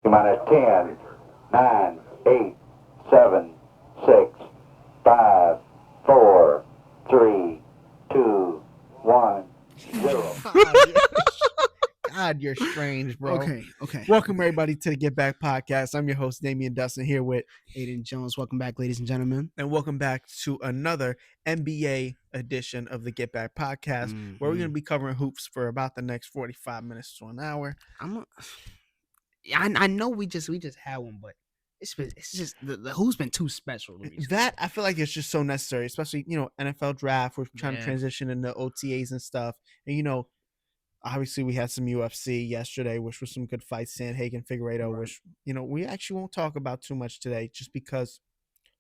Minus 10, 9, 8, 7, 6, 5, 4, 3, 2, 1, 0. God, you're strange, bro. Okay. Welcome, everybody, to the GetBack Podcast. I'm your host, Damian and Dusten, here with Ayden Jones, welcome back, ladies and gentlemen. and welcome back to another NBA edition of the GetBack Podcast, where we're going to be covering hoops for about the next 45 minutes to an hour. I know we just had one, but it's just the who's been too special to me. That I feel like it's just so necessary, especially NFL draft. We're trying to Yeah. transition into OTAs and stuff, and obviously we had some UFC yesterday, which was some good fights. Sandhagen, Figueiredo, Right. which we actually won't talk about too much today, just because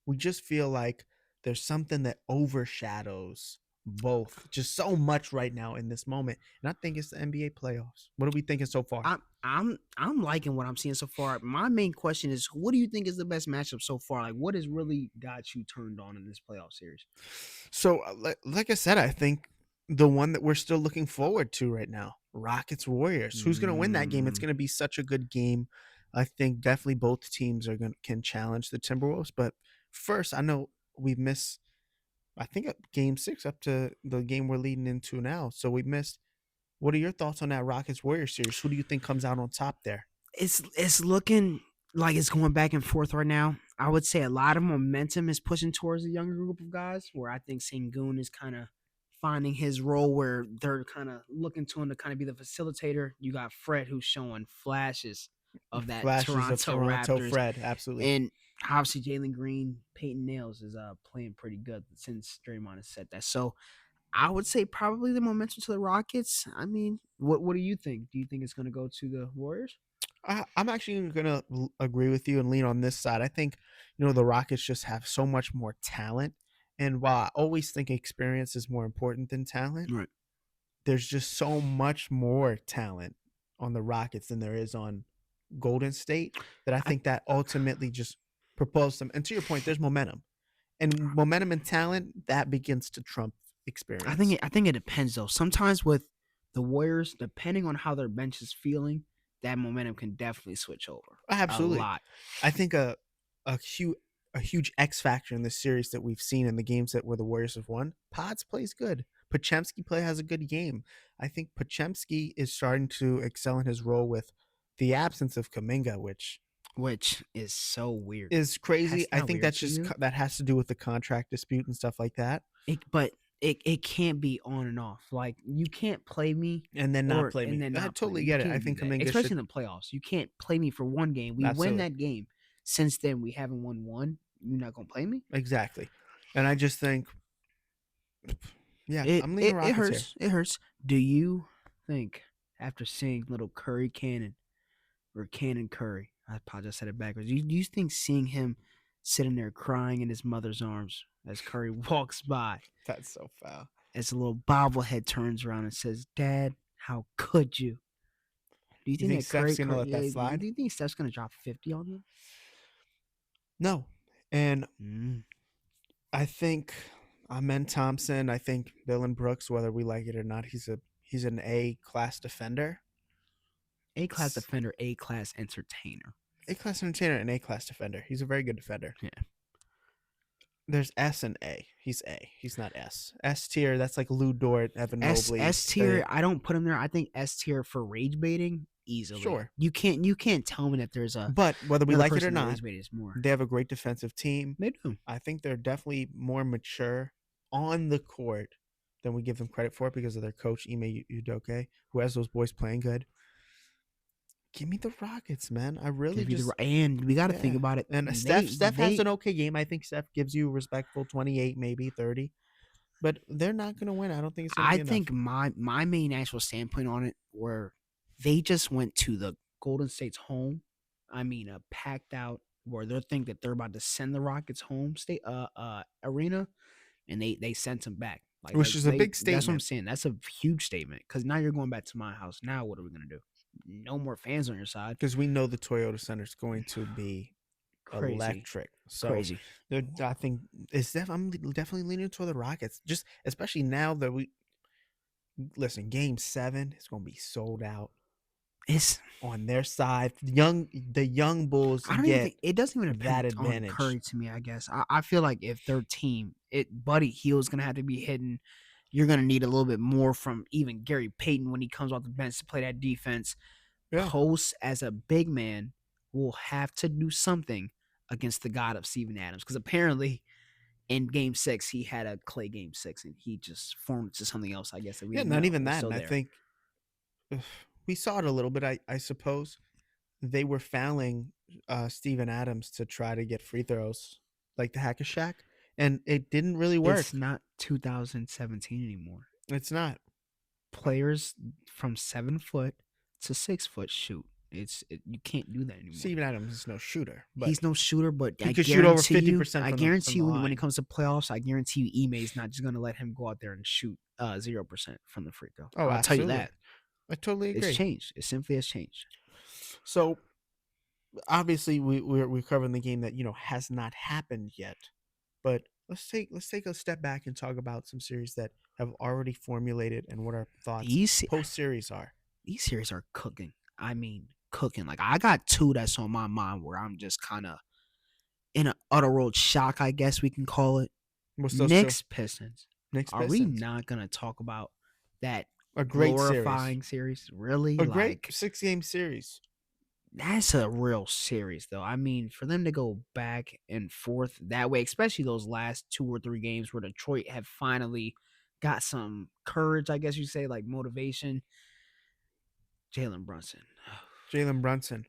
we just feel like there's something that overshadows both just so much right now in this moment, and I think it's the NBA playoffs. What are we thinking so far? I'm liking what I'm seeing so far. My main question is, what do you think is the best matchup so far? Like, what has really got you turned on in this playoff series? So, like I said, I think the one that we're still looking forward to right now, Rockets Warriors. Who's going to win that game? It's going to be such a good game. I think definitely both teams can challenge the Timberwolves. But first, I know we've missed, I think, game 6 up to the game we're leading into now. So we missed. What are your thoughts on that Rockets Warriors series? Who do you think comes out on top there? It's looking like it's going back and forth right now. I would say a lot of momentum is pushing towards the younger group of guys, where I think Sengun is kind of finding his role, where they're kind of looking to him to kind of be the facilitator. You got Fred, who's showing flashes of that Toronto Raptors. Fred, absolutely. And obviously Jalen Green, Peyton Nails is playing pretty good since Draymond has said that. So I would say probably the momentum to the Rockets. I mean, what do you think? Do you think it's going to go to the Warriors? I'm actually going to agree with you and lean on this side. I think, the Rockets just have so much more talent. And while I always think experience is more important than talent, Right. there's just so much more talent on the Rockets than there is on Golden State that I think that ultimately just propels them. And to your point, there's momentum. And momentum and talent, that begins to trump experience. I think it depends, though. Sometimes with the Warriors, depending on how their bench is feeling, that momentum can definitely switch over. Absolutely. A lot. I think a huge X factor in this series that we've seen in the games where the Warriors have won, Pods plays good. Pochemski has a good game. I think Pochemski is starting to excel in his role with the absence of Kuminga, which is so weird. Is crazy. I think that's just that has to do with the contract dispute and stuff like that. It can't be on and off. Like, you can't play me and then not play me. And then I totally get it. I think Kuminga especially in the playoffs. You can't play me for one game. We Absolutely. win that game. Since then, we haven't won one. You're not gonna play me? Exactly. And I just think, I'm leaning Rockets it hurts. here. It hurts. Do you think, after seeing little Curry Cannon or Cannon Curry, I apologize, I said it backwards. Do you think seeing him sitting there crying in his mother's arms as Curry walks by? That's so foul. As a little bobblehead turns around and says, "Dad, how could you?" Do you think that Steph's gonna let that slide? Do you think Steph's gonna drop 50 on him? No. And I think Amen Thompson, I think Dillon Brooks, whether we like it or not, he's an A-class defender. A-class defender, A-class entertainer. A-class entertainer and A-class defender. He's a very good defender. Yeah. There's S and A. He's A. He's not S. S tier, that's like Lou Dort, Evan Mobley. S tier, I don't put him there. I think S tier for rage baiting easily. Sure. You can't tell me that there's a. But whether we like it or not, more. they have a great defensive team. They do. I think they're definitely more mature on the court than we give them credit for because of their coach, Ime Udoka, who has those boys playing good. Give me the Rockets, man. I really just... And we got to think about it. And Steph has an okay game. I think Steph gives you a respectful 28, maybe 30. But they're not going to win. I don't think it's going to be enough. I think my main actual standpoint on it, where they just went to the Golden State's home. I mean, a packed out, where they think that they're about to send the Rockets home arena, and they sent them back. Which is a big statement. That's what I'm saying. That's a huge statement, because now you're going back to my house. Now what are we going to do? No more fans on your side. Because we know the Toyota Center is going to be crazy. Electric. So crazy. I think I'm definitely leaning toward the Rockets. Just especially now that Game 7 is going to be sold out. It's on their side. The young Bulls I don't even get think it doesn't even that depend on advantage. Curry to me. I guess I feel like if their team, Buddy Hield's gonna have to be hidden. You're gonna need a little bit more from even Gary Payton when he comes off the bench to play that defense. Yeah. Post as a big man will have to do something against the god of Steven Adams because apparently in Game 6 he had a Clay Game 6 and he just formed to something else. I guess that we Yeah, didn't not know even was that. still And I there. think we saw it a little bit, I suppose. They were fouling Steven Adams to try to get free throws, like the hack a Shaq, and it didn't really work. It's not 2017 anymore. It's not. Players from 7 foot to 6 foot shoot. You can't do that anymore. Steven Adams is no shooter, but He's no shooter, but he I could shoot over guarantee you, 50% I from the guarantee you when line. it comes to playoffs, I guarantee you, Ime is not just going to let him go out there and shoot 0% from the free throw. Oh, I'll tell you absolutely. that. I totally agree. It's changed. It simply has changed. So obviously we're covering the game that has not happened yet, but let's take a step back and talk about some series that have already formulated and what our thoughts post series are. These series are cooking. I mean, cooking. Like I got 2 that's on my mind where I'm just kind of in an utter world shock, I guess we can call it. Knicks Pistons. Are we not gonna talk about that? A great glorifying series. Really? A great 6-game series. That's a real series, though. I mean, for them to go back and forth that way, especially those last 2 or 3 games where Detroit have finally got some courage, I guess you say, like motivation. Jalen Brunson.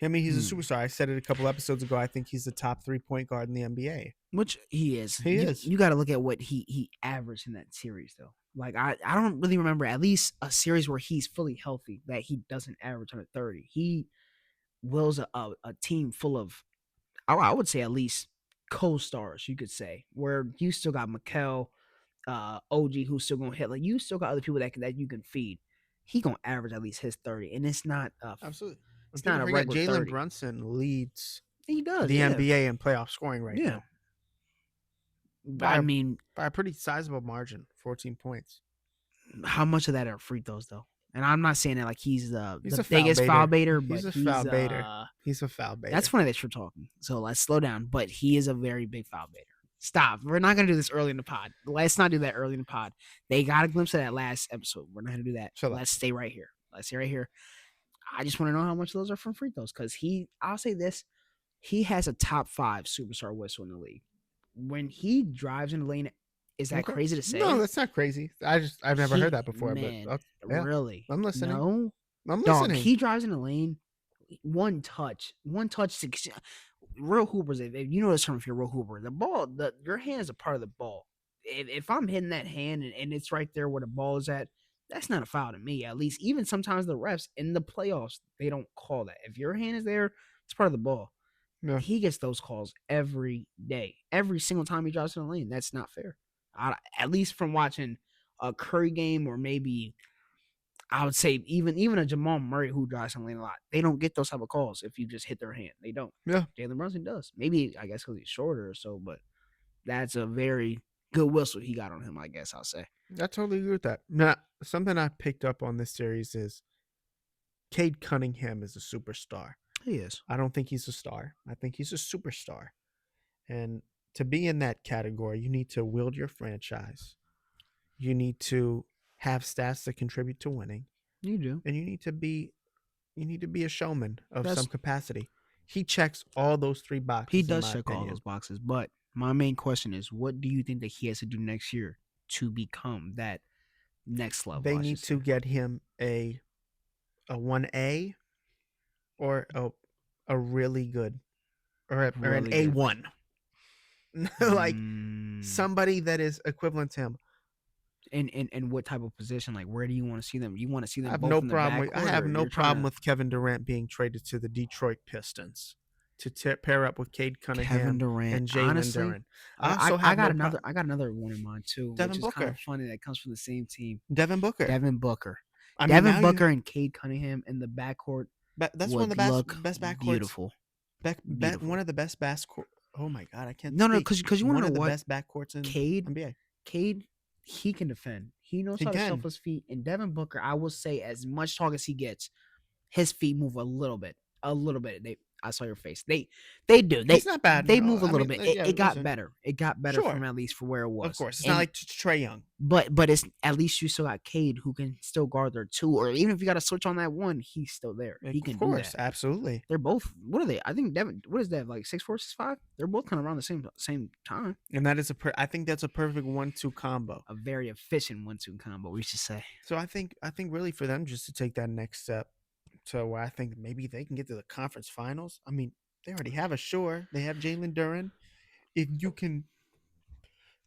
I mean, he's a superstar. I said it a couple episodes ago. I think he's the top 3-point guard in the NBA. Which he is. He is. You got to look at what he averaged in that series, though. Like, I don't really remember at least a series where he's fully healthy that he doesn't average under 30. He wills a team full of, I would say at least co-stars, you could say, where you still got Mikal, OG, who's still going to hit. Like, you still got other people that you can feed. He going to average at least his 30. And it's not absolutely. It's not a regular Jalen 30. Brunson leads he does, the NBA in playoff scoring right now. I mean, by a pretty sizable margin, 14 points. How much of that are free throws, though? And I'm not saying that like he's the biggest foul baiter, but he's a foul baiter. He's a foul baiter. That's funny that you're talking. So let's slow down. But he is a very big foul baiter. Stop. We're not going to do this early in the pod. Let's not do that early in the pod. They got a glimpse of that last episode. We're not going to do that. Let's stay right here. I just want to know how much those are from free throws because I'll say this, he has a top 5 superstar whistle in the league. When he drives in the lane, is that crazy to say? No, that's not crazy. I've never heard that before. Man, but really, I'm listening. No, I'm dog, listening. he drives in the lane, one touch. Real hoopers. If you know this term, if you're a real hooper, the ball, your hand is a part of the ball. If I'm hitting that hand and it's right there where the ball is at, that's not a foul to me. At least, even sometimes the refs in the playoffs, they don't call that. If your hand is there, it's part of the ball. Yeah. He gets those calls every day, every single time he drives in the lane. That's not fair. At least from watching a Curry game, or maybe I would say even a Jamal Murray who drives in the lane a lot. They don't get those type of calls if you just hit their hand. They don't. Yeah, Jalen Brunson does. Maybe I guess because he's shorter or so, but that's a very good whistle he got on him. I guess I'll say. I totally agree with that. Now, something I picked up on this series is Cade Cunningham is a superstar. He is. I don't think he's a star. I think he's a superstar. And to be in that category, you need to wield your franchise. You need to have stats that contribute to winning. You do. And you need to be a showman of some capacity. He checks all those 3 boxes. He does check all those boxes. But my main question is, what do you think that he has to do next year to become that next level? They need to get him a 1A or a really good or an A1. Like somebody that is equivalent to him. And what type of position? Like, where do you want to see them? You want to see them? I have no problem with Kevin Durant being traded to the Detroit Pistons to pair up with Cade Cunningham Kevin Durant, and Jalen Duren. I got another one in mind too. Devin which is Booker. Kind of funny that comes from the same team. Devin Booker. Devin Booker and Cade Cunningham in the backcourt. That's one of the best backcourts. Beautiful. One of the best backcourt. Oh my God, I can't. No, because you want to know the what best backcourts in NBA. Cade, he can defend. He knows how to shuffle his feet. And Devin Booker, I will say, as much talk as he gets, his feet move a little bit. I saw your face. They do. He's not bad. They No, move a I little mean, bit. yeah, It got listen, better. It got better Sure. from at least for where it was. of course. It's And- not like Trey Young. but it's at least you still got Cade who can still guard their 2, or even if you got to switch on that 1, he's still there. He can Of do course, that. absolutely. They're both. What are they? I think Devin. What is Dev like? 6'4", 6'5"? They're both kind of around the same time. And that is I think that's a perfect 1-2 combo. A very efficient 1-2 combo, we should say. So I think really for them just to take that next step to where I think maybe they can get to the conference finals. I mean, they already have a Shore. They have Jalen Duren. If you can,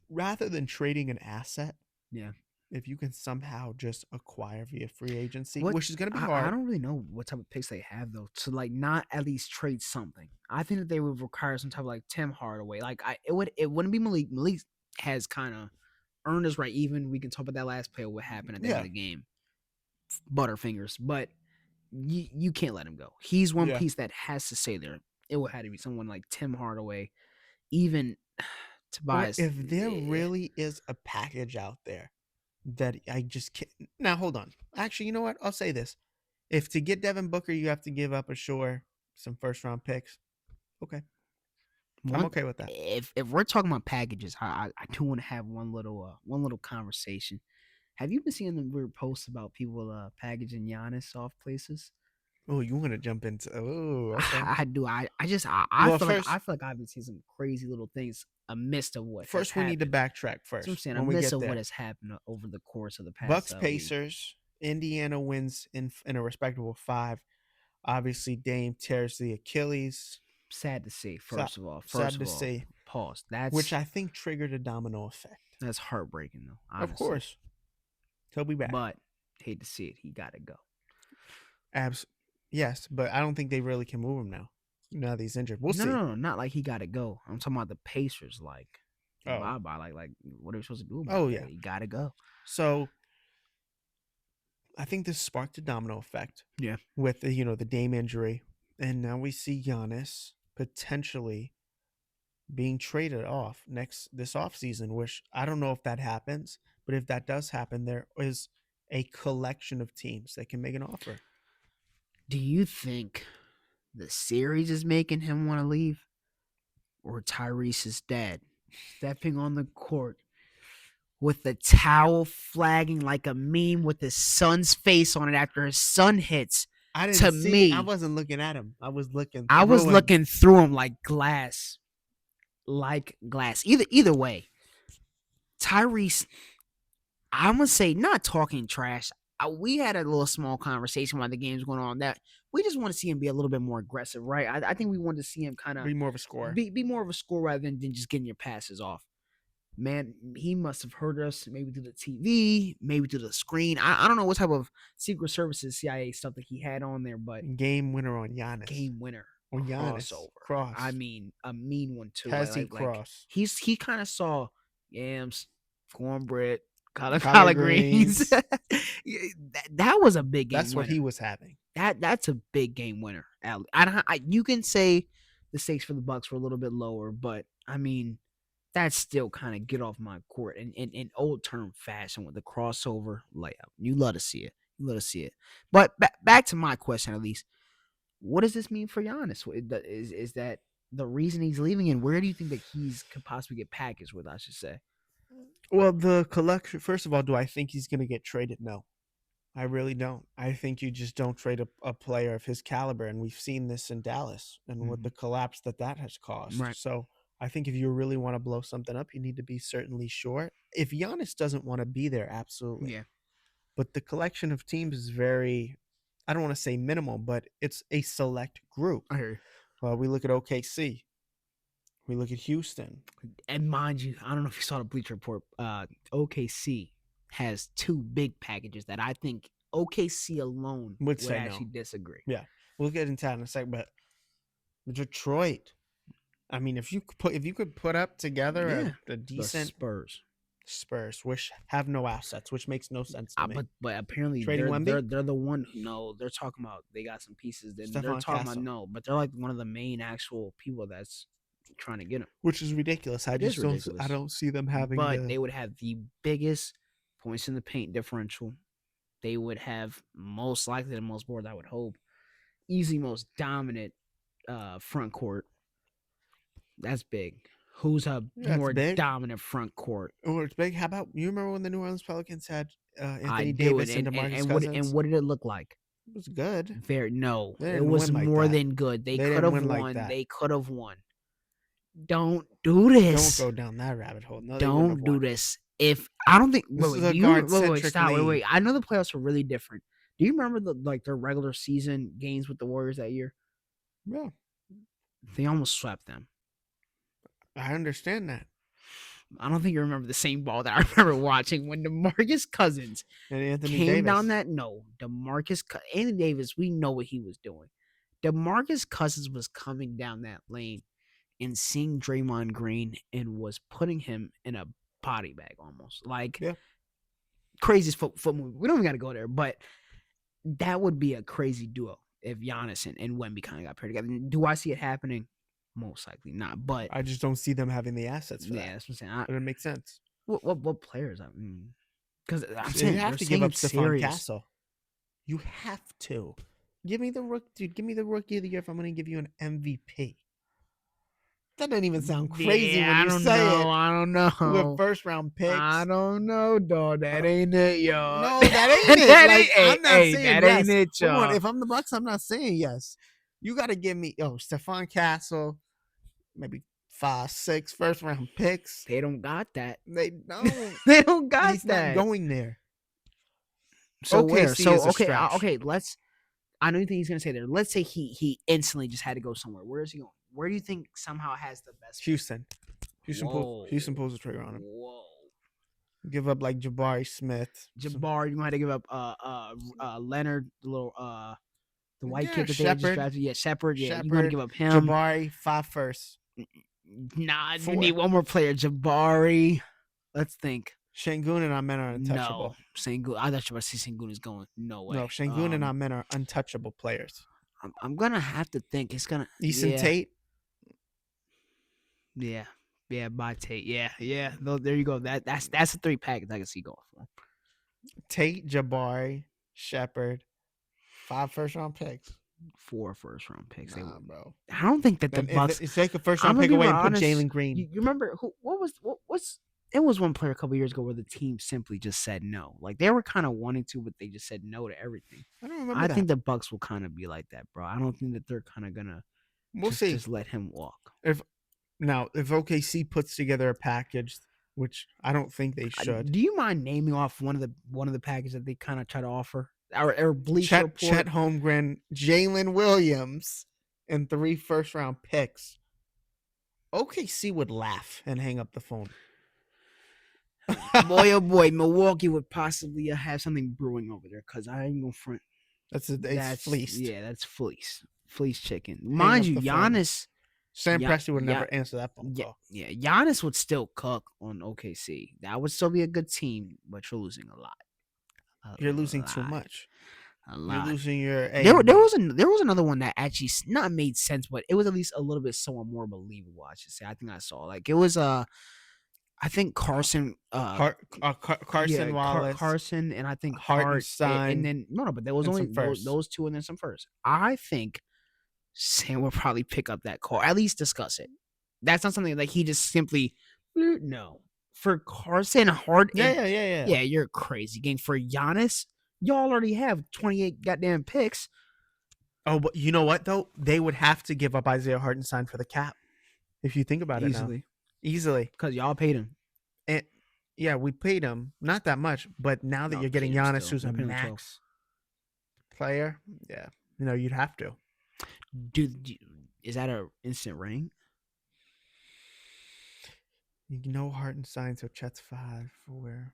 rather than trading an asset, Yeah. if you can somehow just acquire via free agency, What- which is going to be I hard. don't really know what type of picks they have though to like not at least trade something. I think that they would require some type of like Tim Hardaway. Like it wouldn't be Malik. Malik has kind of earned his right. Even we can talk about that last play. What happened at the end of the game? Butterfingers, but you can't let him go. He's one Yeah. piece that has to stay there. It would have to be someone like Tim Hardaway, even Or Tobias. if there really is a package out there that I just can't. Now, hold on. Actually, you know what? I'll say this. If to get Devin Booker, you have to give up a Shore, some first-round picks, okay. I'm okay with that. If we're talking about packages, I do want to have one little conversation. Have you been seeing the weird posts about people packaging Giannis off places? Oh, you want to jump into? Oh, okay. I do. I Well, feel first- like I've been seeing some crazy little things amidst of what. First, we need to backtrack first. That's what I'm saying. when we Amidst get of there. what has happened over the course of the past. Bucks week. Pacers. Indiana wins in a respectable 5. Obviously, Dame tears the Achilles, Sad to see. First of all, sad to see. Pause. That's which I think triggered a domino effect. that's heartbreaking though. Honestly. Of course, he'll be back. But hate to see it. He got to go. Yes, but I don't think they really can move him now. Now that he's injured, we'll see. No, not like he got to go. I'm talking about the Pacers. Like, Oh. bye. Like, what are we supposed to do about Oh, that? yeah. He got to go. So I think this sparked a domino effect. Yeah. With the Dame injury, and now we see Giannis potentially being traded off this offseason, which I don't know if that happens, but if that does happen, there is a collection of teams that can make an offer. Do you think the series is making him want to leave, or Tyrese's dad stepping on the court with the towel flagging like a meme with his son's face on it after his son hits? I didn't To see. me- I wasn't looking at him. I was looking. I was through him. looking through him like glass. Either way, Tyrese, I'm gonna say not talking trash. We had a little small conversation while the game's going on that we just want to see him be a little bit more aggressive, right? I think we wanted to see him kind of Be more of a scorer. be more of a scorer rather than just getting your passes off. Man, he must have heard us maybe through the TV, maybe through the screen. I don't know what type of Secret Services CIA stuff that he had on there, but Game winner on Giannis. game winner. on Giannis. Crossover. Cross. I mean, a mean one too. Pesci cross. He kind of saw yams, cornbread, collard Collard greens. Yeah, that was a big game. That's what winner. he was having. That's a big game winner. You can say the stakes for the Bucks were a little bit lower, but I mean, that's still kind of get off my court in old term fashion with the crossover layup. You love to see it. You love to see it. But back to my question, at least, what does this mean for Giannis? Is that the reason he's leaving, and where do you think that he's could possibly get packaged with? I should say. Well, the collection. First of all, do I think he's going to get traded? No, I really don't. I think you just don't trade a player of his caliber, and we've seen this in Dallas and with the collapse that has caused. Right. So I think if you really want to blow something up, you need to be certainly sure. If Giannis doesn't want to be there, absolutely. Yeah. But the collection of teams is very, I don't want to say minimal, but it's a select group. I hear you. Well, we look at OKC. We look at Houston. And mind you, I don't know if you saw the Bleacher Report. OKC has two big packages that I think OKC alone Would would say no. actually disagree. We'll get into that in a second, but Detroit. I mean, if you could put up together a The decent Spurs. which have no assets, which makes no sense to me. But apparently Trading Wemby? they're the one. No, they're talking about they got some pieces. They're Stephon talking Castle. about no, but they're like one of the main actual people that's trying to get him. Which is ridiculous. I It is just don't. ridiculous. I don't see them having. But they would have the biggest points in the paint differential. They would have most likely the most boards, I would hope. easily most dominant front court. That's big. Who's a That's more big. dominant front court? Or it's big. How about you remember when the New Orleans Pelicans had I Anthony do, Davis and DeMarcus what Cousins? what did it look like? It was good. No, They it didn't was win like more that. than good. They They could didn't have win like won. that. They could have won. Don't do this. Don't go down that rabbit hole. No, Don't do this. If I don't think This wait, is wait, a do you, wait, guard-centric stop, wait, league. I know the playoffs were really different. Do you remember their regular season games with the Warriors that year? Yeah, They almost swept them. I understand that. I don't think you remember the same ball that I remember watching when DeMarcus Cousins And Anthony came Davis. down that. No, Anthony Davis, we know what he was doing. DeMarcus Cousins was coming down that lane and seeing Draymond Green and was putting him in a body bag almost. Like, Yeah. craziest foot movie. We don't even got to go there, but that would be a crazy duo if Giannis and Wemby kind of got paired together. Do I see it happening? Most likely not, but I just don't see them having the assets for yeah, that. that's what I'm saying. It would make sense. What players? I mean, because I'm You saying have they're to give up saying Stephon serious. Castle. You have to. Give me the rookie, dude. Give me the rookie of the year if I'm going to give you an MVP. That doesn't even sound crazy Yeah, when I you don't say know. it. I don't know. With first round picks. I don't know, dog. That ain't it, yo. No, that ain't it. That Like, ain't- I'm not hey, saying that yes. ain't it, Hold on, y'all. if I'm the Bucks, I'm not saying yes. You got to give me, Stephon Castle, maybe 5, 6 first round picks. They don't got that. They don't. They don't got He's that. not going there. So where? OKC So is a okay, stretch. okay. I don't think he's gonna say there. Let's say he instantly just had to go somewhere. Where is he going? Where do you think somehow has the best? Houston. Houston pulls the trigger on him. Whoa. Give up like Jabari Smith. Jabbar, you might have to give up Leonard, the little the white Yeah, kid that they had just Shepherd. drafted. Yeah, Shepard. Yeah, you're gonna Shepherd, give up him. Jabari 5 first. Nah, you 4. need one more player. Jabari. Let's think. Shangun and Amen are untouchable. No, Sengun. I thought you were about to say Sengun is going. No way. No, Shangun and Amen are untouchable players. I'm gonna have to think. It's gonna Eason Tate. Yeah, by Tate. Yeah. There you go. That's a 3 package I can see going for. Tate, Jabari, Shepherd, 5 first round picks. 4 first round picks. Nah, bro. I don't think that the Then Bucks. if take a first I'm round gonna pick be away and real put honest, Jalen Green. You remember what's it was one player a couple years ago where the team simply just said no. Like they were kind of wanting to, but they just said no to everything. I don't remember I that. think the Bucks will kind of be like that, bro. I don't think that they're kind of gonna We'll see. just let him walk. If OKC puts together a package, which I don't think they should. Do you mind naming off one of the packages that they kind of try to offer? Or Bleacher Report? Chet Holmgren, Jalen Williams, and 3 first round picks. OKC would laugh and hang up the phone. Boy, oh boy, Milwaukee would possibly have something brewing over there because I ain't gonna front. That's fleeced. Yeah, that's fleece chicken. Hang Mind up you, the phone. Giannis. Sam Ya- Presti would Ya- never answer that phone call. Yeah, Giannis would still cook on OKC. That would still be a good team, but you're losing a lot. You're losing too much. A You're lot. losing your. There was another one that actually not made sense, but it was at least a little bit somewhat more believable. I should say. I think I saw like it was I think Carson Carson Wallace, Carson, and I think Hartenstein, and then no, but there was and only some firsts. those 2 and then some first. I think Sam will probably pick up that call, at least discuss it. That's not something like he just simply no. For Carson Harden, yeah. You're crazy. Game for Giannis, y'all already have 28 goddamn picks. Oh, but you know what though? They would have to give up Isaiah Hartenstein for the cap. If you think about it now. Easily. Because y'all paid him. And yeah, we paid him not that much, but now that No, you're getting paid him Giannis, still. who's a I paid him max player, yeah, you'd have to. Is that an instant ring? Hartenstein, so Chet's 5 for where?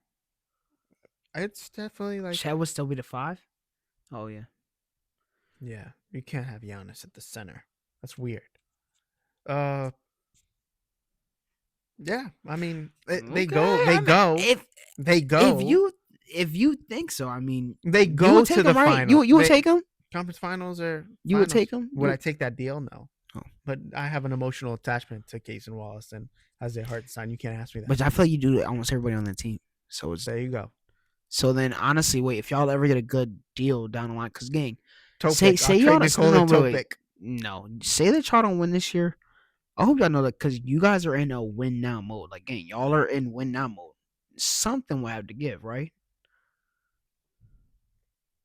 It's definitely like Chet would still be the 5? Oh, yeah. yeah, you can't have Giannis at the center. That's weird. Yeah, I mean they go. If you think so, I mean They you go would take to the him, right? final. You would take him? Conference finals or You would finals. take him? Would I take that deal? No. Oh. But I have an emotional attachment to Cason Wallace and Isaiah Hartenstein. You can't ask me that. But I feel like you do almost everybody on the team. So it's there you go. so then honestly, wait, if y'all ever get a good deal down the line, because gang, Say Topic. I'll y'all trade don't Nikola know, wait. Topic. No, say that y'all don't win this year. I hope y'all know that because you guys are in a win now mode. Like, again, y'all are in win now mode. Something will have to give, right?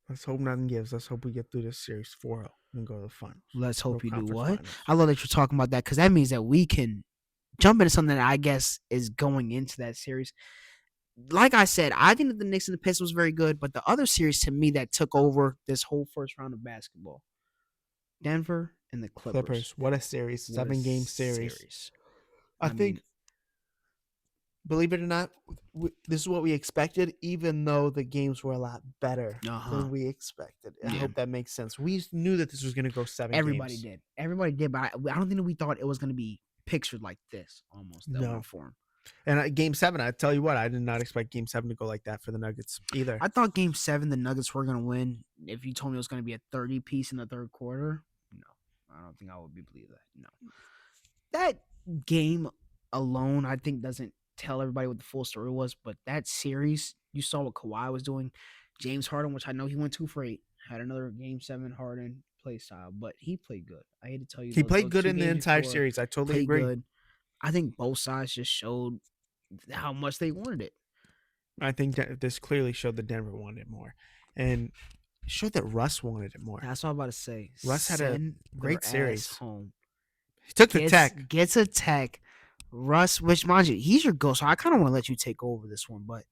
Let's hope nothing gives. Let's hope we get through this series 4-0 and go to the finals. Let's hope No you do conference what? finals. I love that you're talking about that because that means that we can jump into something that I guess is going into that series. Like I said, I think that the Knicks and the Pistons was very good, but the other series to me that took over this whole first round of basketball, Denver and the Clippers. What a series. What a 7-game series. I mean, think, believe it or not, this is what we expected, even though the games were a lot better than we expected. I hope that makes sense. We knew that this was going to go 7 everybody games. did. Everybody did, but I don't think that we thought it was going to be pictured like this almost. No. Form. And Game 7, I tell you what, I did not expect Game 7 to go like that for the Nuggets either. I thought Game 7, the Nuggets were going to win. If you told me it was going to be a 30-piece in the third quarter, no. I don't think I would believe that. No. That game alone, I think, doesn't tell everybody what the full story was, but that series, you saw what Kawhi was doing. James Harden, which I know he went 2 for 8, had another Game 7 Harden play style, but he played good. I hate to tell you, he played good in the entire series. I totally agree. Good. I think both sides just showed how much they wanted it. I think this clearly showed that Denver wanted it more, and showed that Russ wanted it more. That's what I'm about to say. Russ had a great series. Home. He took the tech. Gets a tech. Russ, which mind you, he's your ghost, so I kind of want to let you take over this one, but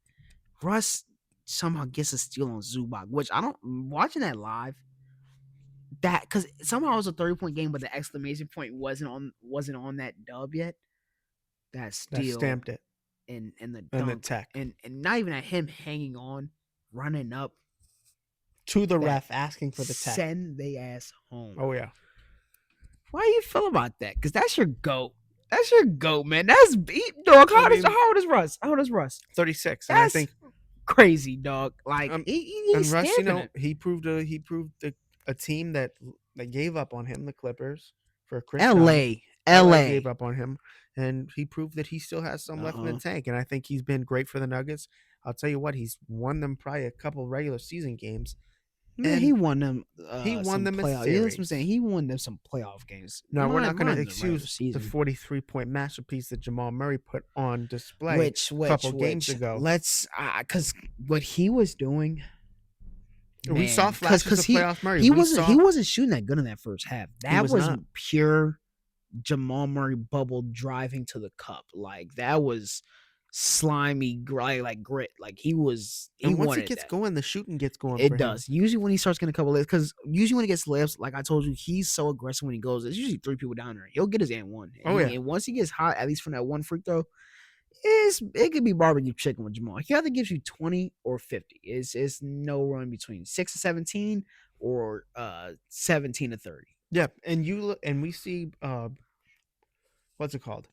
Russ somehow gets a steal on Zubac, which I don't watching that live. That because somehow it was a 30-point game, but the exclamation point wasn't on that dub yet. That steal That stamped it. And the dunk, and the tech. And not even at him hanging on, running up to the ref asking for the tech. Send they ass home. Oh yeah. Why do you feel about that? Because that's your GOAT. That's your GOAT, man. That's dog. How old is Russ? How old is Russ? 36. That's and I think crazy, dog. Like and he's Russ, he proved a team that gave up on him, the Clippers, for Chris LA gave up on him, and he proved that he still has some left in the tank. And I think he's been great for the Nuggets. I'll tell you what, he's won them probably a couple regular season games. Man, he won them. He won them playoff. Yeah, that's what I'm saying. He won them some playoff games. No, we're not going to excuse the 43-point masterpiece that Jamal Murray put on display a couple games ago. Let's, because what he was doing, we saw flashes of playoff Murray. He wasn't shooting that good in that first half. That was not. Pure Jamal Murray bubble driving to the cup. Like that was slimy, like grit. Like he was. And once it gets going, the shooting gets going. It does. Usually when he starts getting a couple layups, because usually when he gets layups, like I told you, he's so aggressive when he goes. There's usually 3 people down there. He'll get his and one. And once he gets hot, at least from that one free throw, it could be barbecue chicken with Jamal. He either gives you 20 or 50. It's no run between 6 to 17 or 17 to 30. Yep. And we see what's it called?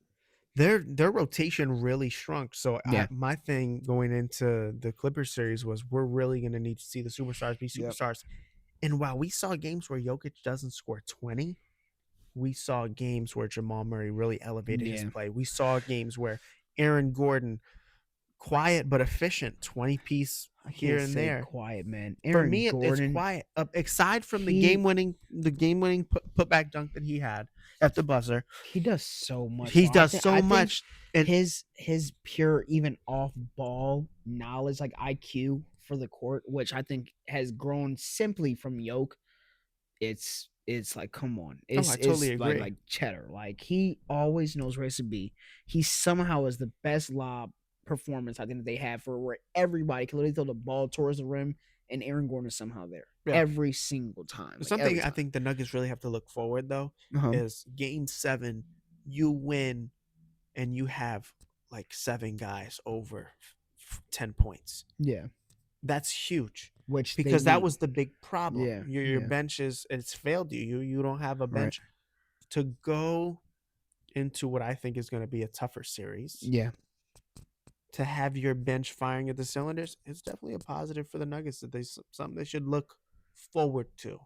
Their rotation really shrunk. So my thing going into the Clippers series was we're really going to need to see the superstars be superstars. Yep. And while we saw games where Jokic doesn't score 20, we saw games where Jamal Murray really elevated his play. We saw games where Aaron Gordon, quiet but efficient, 20-piece here and there. Quiet, man. For me, it's quiet. Aside from the game-winning putback dunk that he had at the buzzer, he does so much. He does so much. And his pure, even off-ball knowledge, like IQ for the court, which I think has grown simply from Yoke. It's like, come on. I totally agree. Like cheddar. Like he always knows where to be. He somehow is the best lob performance I think that they have for where everybody can literally throw the ball towards the rim, and Aaron Gordon is somehow there every single time. Something I think the Nuggets really have to look forward though is Game 7. You win, and you have like 7 guys over 10 points. Yeah, that's huge. Because that was the big problem. Yeah, your bench it's failed you. You don't have a bench to go into what I think is going to be a tougher series. Yeah. To have your bench firing at the cylinders, it's definitely a positive for the Nuggets. That something they should look forward to.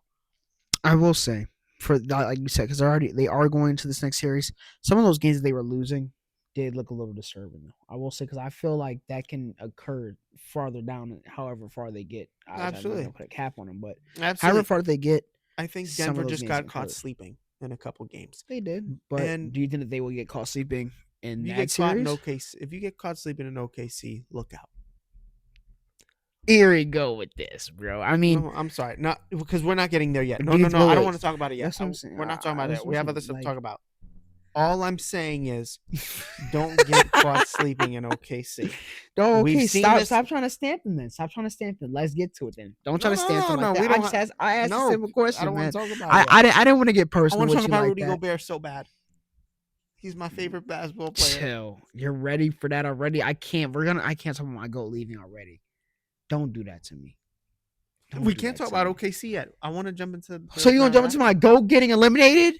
I will say, for like you said, because they are going into this next series. Some of those games that they were losing did look a little disturbing, though. I will say, because I feel like that can occur farther down, however far they get. Absolutely. I'm not gonna put a cap on them, but absolutely. however far they get, I think Some of Denver those just games got get caught close. sleeping in a couple games. They did, but And do you think that they will get caught sleeping in If you that get caught in series? OKC, if you get caught sleeping in OKC, look out. Here we go with this, bro. I mean, No, I'm sorry, not because we're not getting there yet. No, Do no, you- no. I wait. don't want to talk about it yet. That's what I'm saying. We're not talking about That's that. what We I'm have other saying, stuff to like- talk about. All I'm saying is, don't get caught sleeping in OKC. Oh, We've okay. seen Stop. this- Stop trying to stamp them. Then stop trying to stamp them. Let's get to it. Then don't try No, to stamp them no, like no, that. we I don't just ha- asked. I asked no, a simple question, I don't man. want to talk about it. I didn't want to get I personal want to with talk you about like Rudy that. Gobert so bad. He's my favorite basketball player. Chill. You're ready for that already. I can't. I can't talk about my goat leaving already. Don't do that to me. Don't We do can't that talk to about me. OKC yet. I want to jump into. So you gonna jump into my goat getting eliminated?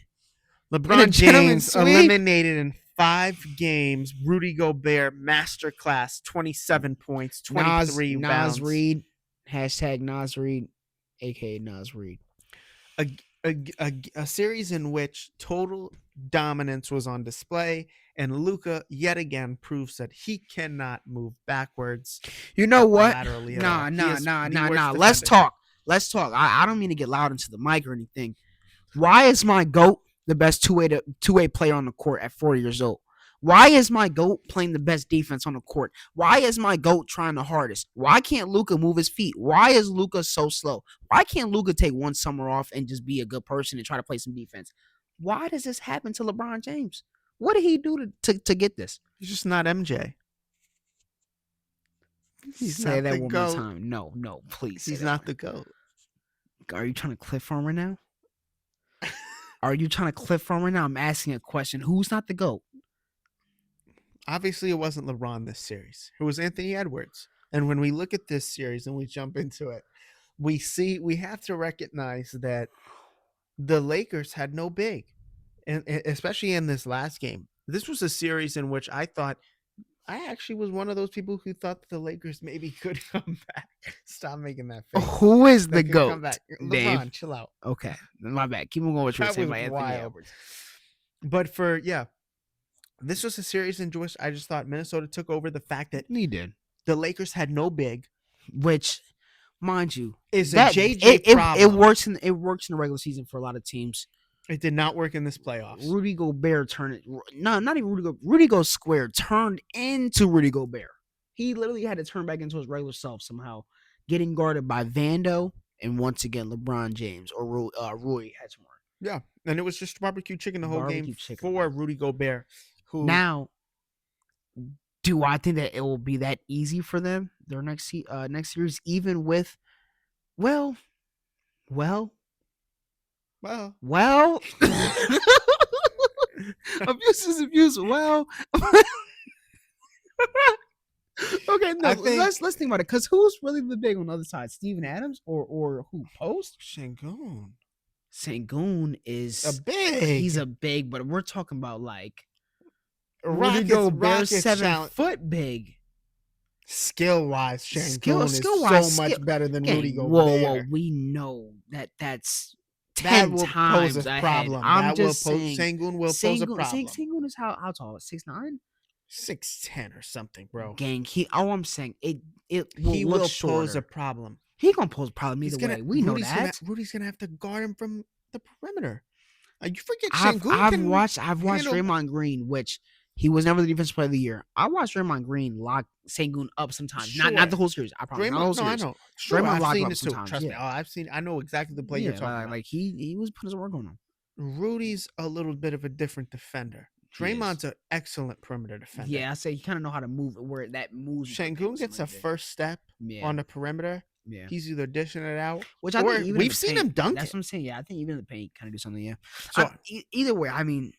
In a LeBron gentleman's James sweep? eliminated in 5 games. Rudy Gobert masterclass, 27 points, 23 rebounds. Nas Reed. Hashtag Nas Reed, aka Nas Reed. A series in which total dominance was on display, and Luka yet again proves that he cannot move backwards. You know what? Laterally at all. He Nah. is the worst Let's defender. talk. Let's talk. I don't mean to get loud into the mic or anything. Why is my GOAT the best two-way player on the court at 40 years old? Why is my GOAT playing the best defense on the court? Why is my GOAT trying the hardest? Why can't Luka move his feet? Why is Luka so slow? Why can't Luka take one summer off and just be a good person and try to play some defense? Why does this happen to LeBron James? What did he do to get this? He's just not MJ. He's Say not that the one GOAT. more time. No, please. He's not the GOAT. Are you trying to cliff farm right now? Are you trying to cliff farm right now? I'm asking a question. Who's not the GOAT? Obviously, it wasn't LeBron this series. It was Anthony Edwards. And when we look at this series and we jump into it, we have to recognize that the Lakers had no big, and especially in this last game. This was a series in which I actually was one of those people who thought that the Lakers maybe could come back. Stop making that face. Who is They the could GOAT? come back. Dave? LeBron, chill out. Okay, my bad. Keep on going with what you were That saying was about Anthony wild. Edwards. But this was a series in which I just thought Minnesota took over. The fact that He did. the Lakers had no big Which, mind you, is a that JJ problem. it works in the regular season for a lot of teams. It did not work in this playoffs. Rudy Gobert turned it. No, not even Rudy Gobert. Rudy Go Squared turned into Rudy Gobert. He literally had to turn back into his regular self somehow, getting guarded by Vando and once again LeBron James or Rui Hachimura. Yeah, and it was just barbecue chicken the whole Barbecue game chicken. for Rudy Gobert. Who Now, do I think that it will be that easy for them their next series, even with, well, well, abuse is abuse. Well, okay, no, I think- let's think about it. Because who's really the big on the other side, Steven Adams or who? Post? Şengün. Sengun is A big. He's a big, but we're talking about like Rudy Rockets, Gobert, Rockets 7-foot big. skill wise. Şengün is Skill-wise, so much better than Gang, Rudy Gobert. whoa, we know that's 10 That will times pose a ahead. problem. I'm that just will saying. Şengün will pose a problem. Sengun is how tall? 6'9"? 6'10" or something, bro. Gang, I'm saying it will He look will shorter. pose a problem. He gonna pose a problem He's either gonna, way. We know Rudy's that. Rudy's gonna have to guard him from the perimeter. You forget I've Şengün watched handle- Draymond Green, which he was never the defensive player of the year. I watched Draymond Green lock Sengun up sometimes. Not Sure. the whole series. I promise. Not the whole Draymond, no, I series. know. Sure, Draymond I've locked him seen up this too. sometimes, Trust me. yeah. I know exactly the play you're talking about. Like he was putting his work on him. Rudy's a little bit of a different defender. He is. Draymond's an excellent perimeter defender. Yeah, I say you kind of know how to move where that moves. Şengün gets a first step yeah, on the perimeter. yeah. He's either dishing it out. Which I or think even in we've the seen paint- him dunk That's it. what I'm saying. Yeah, I think even in the paint kind of do something. Yeah. So Either way, I mean,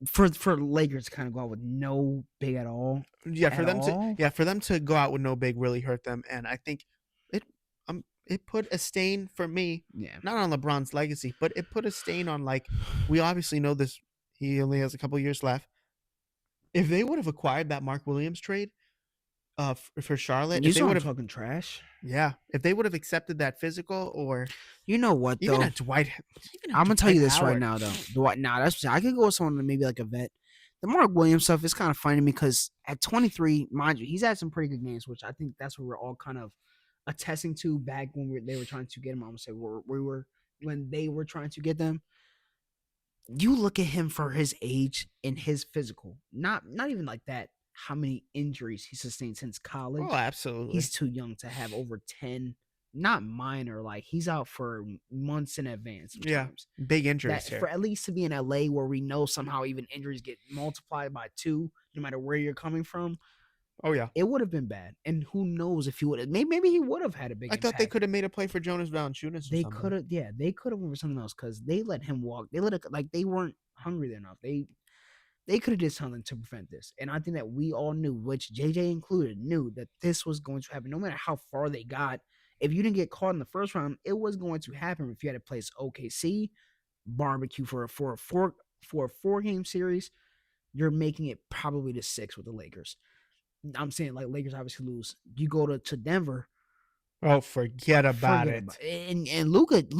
for Lakers to kind of go out with no big at all. yeah, for at them all? for them to go out with no big really hurt them, and I think it put a stain for me, Yeah. not on LeBron's legacy, but it put a stain on, like, we obviously know this. He only has a couple years left. If they would have acquired that Mark Williams trade, for Charlotte, You if they saw would him have, talking trash. if they would have accepted that physical, or You know what even though? at Dwight, I'm gonna tell you this right Howard. now, though. That's I could go with someone maybe like a vet. The Mark Williams stuff is kind of funny to me because at 23, mind you, he's had some pretty good games, which I think that's what we're all kind of attesting to back when they were trying to get him. I'm gonna say we were when they were trying to get them. You look at him for his age and his physical. Not even like that. How many injuries he sustained since college? Oh, absolutely. He's too young to have over 10, not minor. Like he's out for months in advance. Sometimes. Yeah, big injuries That here. for at least to be in LA, where we know somehow even injuries get multiplied by 2, no matter where you're coming from. Oh yeah, it would have been bad. And who knows if he would have? Maybe he would have had a big. I thought they impact. could have made a play for Jonas Valanciunas. They could have, yeah, they could have went for something else because they let him walk. They let it like they weren't hungry enough. They could have did something to prevent this. And I think that we all knew, which JJ included, knew that this was going to happen. No matter how far they got, if you didn't get caught in the first round, it was going to happen. If you had to place OKC, barbecue for a 4-game series, you're making it probably to 6 with the Lakers. I'm saying like Lakers obviously lose. You go to Denver. Oh, forget about it. And Luka get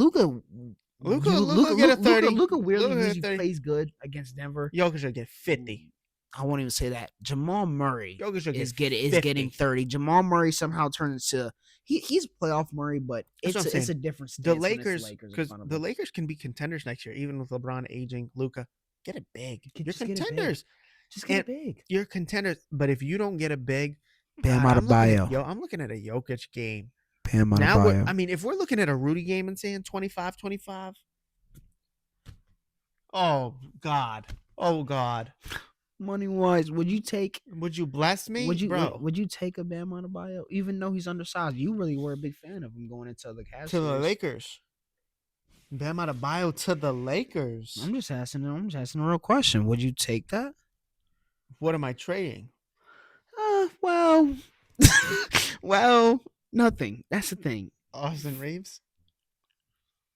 a 30. Luka weirdly Luka usually 30. plays good against Denver. Jokic will get 50. I won't even say that. Jamal Murray Jokic will is get getting 30. Jamal Murray somehow turns into he's playoff Murray, but it's a different stance. The when it's Lakers, in because front of the them. Lakers can be contenders next year, even with LeBron aging. Luka, get it big. You're Just get it big. contenders. Just get it big. You're contenders, but if you don't get a big, Bam God, Adebayo. I'm looking at a Jokic game. Bam Now, Adebayo. if we're looking at a Rudy game and saying 25-25, oh God, Money wise, would you take? would you bless me, Would you take a Bam Adebayo, even though he's undersized? You really were a big fan of him going into the Cavs to the series. Lakers? Bam Adebayo to the Lakers. I'm just asking a real question. Would you take that? What am I trading? Well, nothing. That's the thing. Austin Reeves?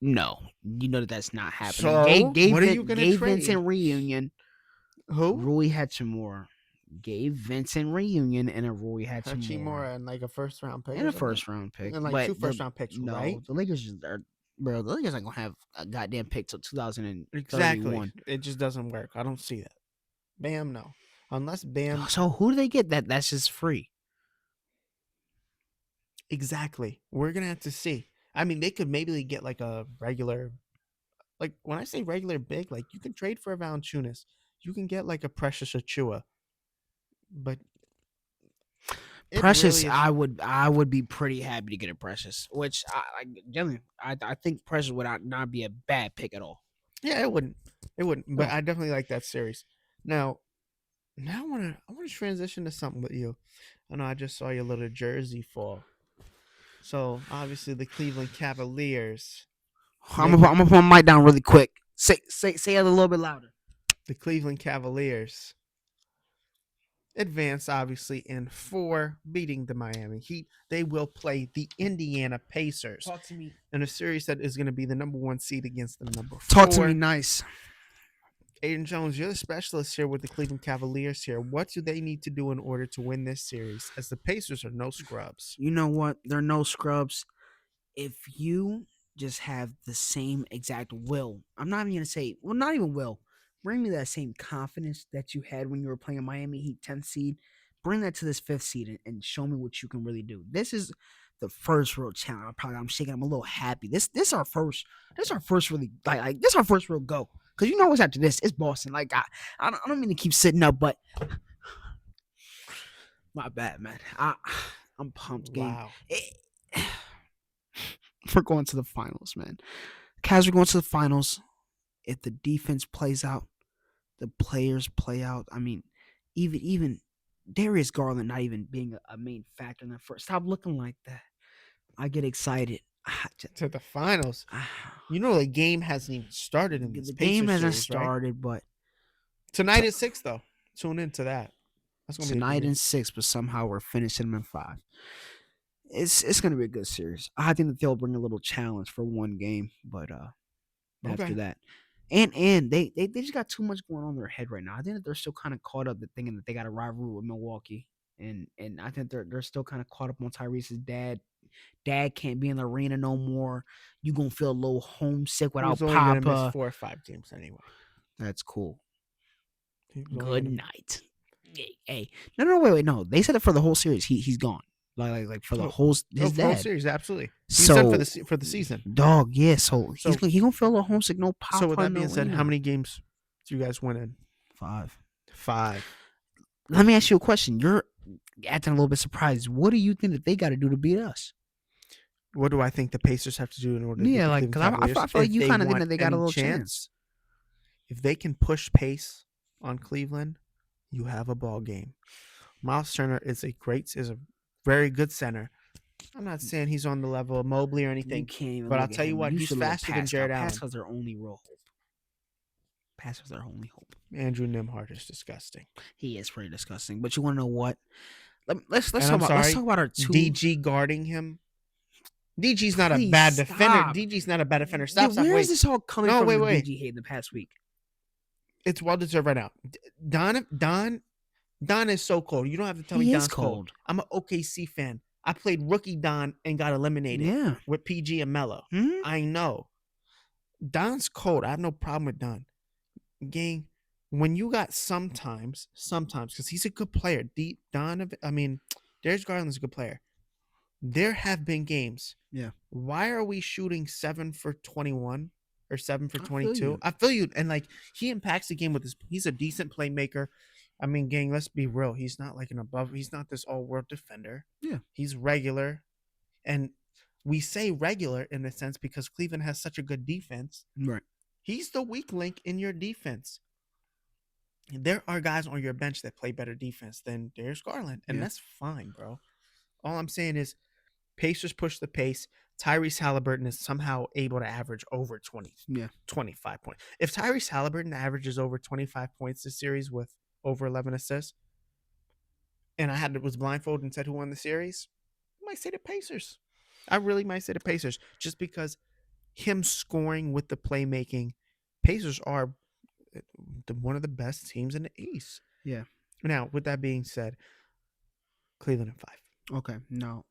No, you know that's not happening. So, what are you going to trade? Vincent reunion. Who? Rui Hachimura. Gabe Vincent reunion and a Rui Hachimura. And like a first-round pick. And a first-round pick. And like 2 first-round picks, no, right? the Lakers just are... Bro, the Lakers ain't going to have a goddamn pick till 2031. Exactly. It just doesn't work. I don't see that. Bam, no. Unless Bam... So who do they get that's just free? Exactly. We're going to have to see. I mean, they could maybe get like a regular... Like, when I say regular big, like, you can trade for a Valanciunas. You can get like a Precious Achua. But... Precious, really I would be pretty happy to get a Precious, which I think Precious would not be a bad pick at all. Yeah, it wouldn't. But I definitely like that series. Now I want to transition to something with you. I know I just saw your little jersey fall. So obviously the Cleveland Cavaliers. I'm gonna put my mic down really quick. Say it a little bit louder. The Cleveland Cavaliers advance obviously in 4, beating the Miami Heat. They will play the Indiana Pacers. Talk to me. In a series that is going to be the number 1 seed against the number 4. Talk to me nice. Ayden Jones, you're the specialist here with the Cleveland Cavaliers here. What do they need to do in order to win this series, as the Pacers are no scrubs? You know what? They're no scrubs. If you just have the same exact will, I'm not even going to say, well, not even will. Bring me that same confidence that you had when you were playing Miami Heat 10th seed. Bring that to this 5th seed and show me what you can really do. This is the first real challenge. I'm shaking. I'm a little happy. This our first really like this our first real go. Cause you know what's after this? It's Boston. Like I don't mean to keep sitting up, but my bad, man. I'm pumped. Wow. We're going to the finals, man. Cavs are going to the finals. If the defense plays out, the players play out. I mean, even Darius Garland not even being a main factor in that first. Stop looking like that. I get excited. To the finals. You know the game hasn't even started in this. The game hasn't started, right? but tonight at 6 though. Tune into that. That's gonna tonight be in 6, but somehow we're finishing them in 5. It's gonna be a good series. I think that they'll bring a little challenge for one game, but after that. And they just got too much going on in their head right now. I think that they're still kind of caught up thinking that they got a rivalry with Milwaukee. And I think they're still kind of caught up on Tyrese's dad. Dad can't be in the arena no more. You gonna feel a little homesick without He's only gonna Papa. miss 4 or 5 games anyway. That's cool. He's only Good gonna- night. Hey. No, wait. No. They said it for the whole series. He's gone. like for the whole his whole dad. series, absolutely. He So said for the season. dog, yeah. So So- he gonna feel a little homesick. No So with pop that being said, how many games do you guys win in? 5. 5. Let me ask you a question. You're acting a little bit surprised. What do you think that they got to do to beat us? What do I think the Pacers have to do in order to beat the Like Cleveland because Cavaliers? I feel like If you they kind of think want that they got a any little chance. if they can push pace on Cleveland, you have a ball game. Miles Turner is a very good center. I'm not saying he's on the level of Mobley or You anything, can't even. but I'll look at tell you him. what, he's should look at faster than Pascal. Jared Allen. Pascal's their only real hope. Pascal's their only hope. Andrew Nimhart is disgusting. He is pretty disgusting. But you want to know what? Let's And talk I'm about sorry, let's talk about our two. DG guarding him. DG's not a Please bad stop. defender. DG's not a bad defender. Stop. Where Wait. is this all coming No, from? wait. DG hate in the past week. It's well deserved right now. Don is so cold. You don't have to tell me He Don's is cold. I'm an OKC fan. I played rookie Don and got eliminated Yeah. with PG and Melo. Mhm. I know. Don's cold. I have no problem with Don. Gang, when you got sometimes, because he's a good player. Darius Garland's a good player. There have been games. Yeah. Why are we shooting 7 for 21 or 7 for I feel 22? you. I feel you. And like he impacts the game with his. He's a decent playmaker. I mean, gang, let's be real. He's not like he's not this all-world defender. Yeah. He's regular. And we say regular in a sense because Cleveland has such a good defense. Right. He's the weak link in your defense. There are guys on your bench that play better defense than Darius Garland, and that's fine, bro. All I'm saying is Pacers push the pace. Tyrese Halliburton is somehow able to average over 25 points. If Tyrese Halliburton averages over 25 points this series with over 11 assists, and was blindfolded and said who won the series, I might say the Pacers. I really might say the Pacers just because him scoring with the playmaking. Pacers are one of the best teams in the East. Yeah. Now, with that being said, Cleveland in 5. Okay. No,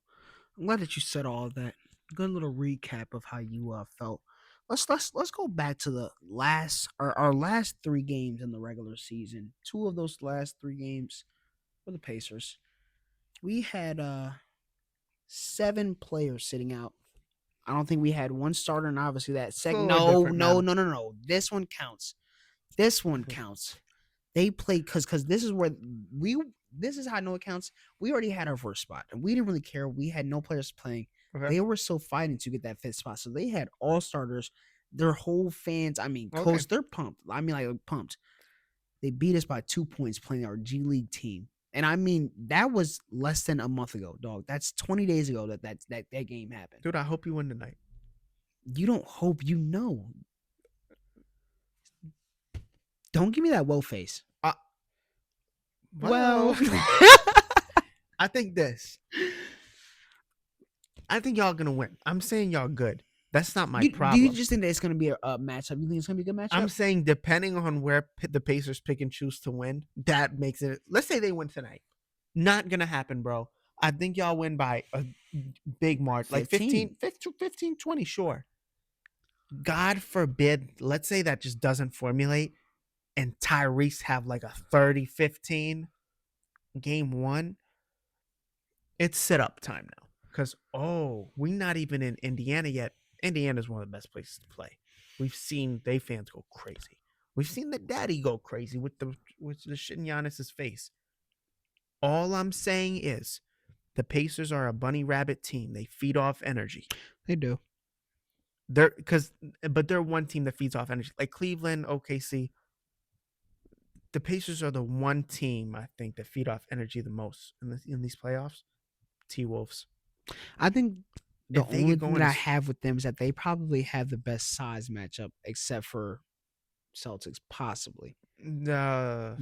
I'm glad that you said all of that. Good little recap of how you felt. Let's go back to the our last 3 games in the regular season. 2 of those last 3 games for the Pacers. We had 7 players sitting out. I don't think we had one starter, and obviously that second. No. This one counts. They played because this is where this is how I know it counts. We already had our first spot, and we didn't really care. We had no players playing. Okay. They were still fighting to get that 5th spot, so they had all starters. Their whole fans, coach, they're pumped. Pumped. They beat us by 2 points playing our G League team, and that was less than a month ago, dog. That's 20 days ago that game happened. Dude, I hope you win tonight. You don't hope, you know. Don't give me that woe face. Well, I think y'all gonna win. I'm saying y'all good. That's not my problem. Do you just think that it's gonna be a matchup? You think it's gonna be a good matchup? I'm saying depending on where the Pacers pick and choose to win, that makes it. Let's say they win tonight. Not gonna happen, bro. I think y'all win by a big margin, like 15, 20, sure. God forbid, let's say that just doesn't formulate and Tyrese have like a 30-15 game 1. It's sit up time now. Because, we're not even in Indiana yet. Indiana's one of the best places to play. We've seen they fans go crazy. We've seen the daddy go crazy with the shit in Giannis's face. All I'm saying is the Pacers are a bunny rabbit team. They feed off energy. They do. But they're one team that feeds off energy. Like Cleveland, OKC. The Pacers are the one team, I think, that feed off energy the most in these playoffs. T-Wolves. I think the If they only get thing going that I is- have with them is that they probably have the best size matchup, except for Celtics, possibly. Yeah.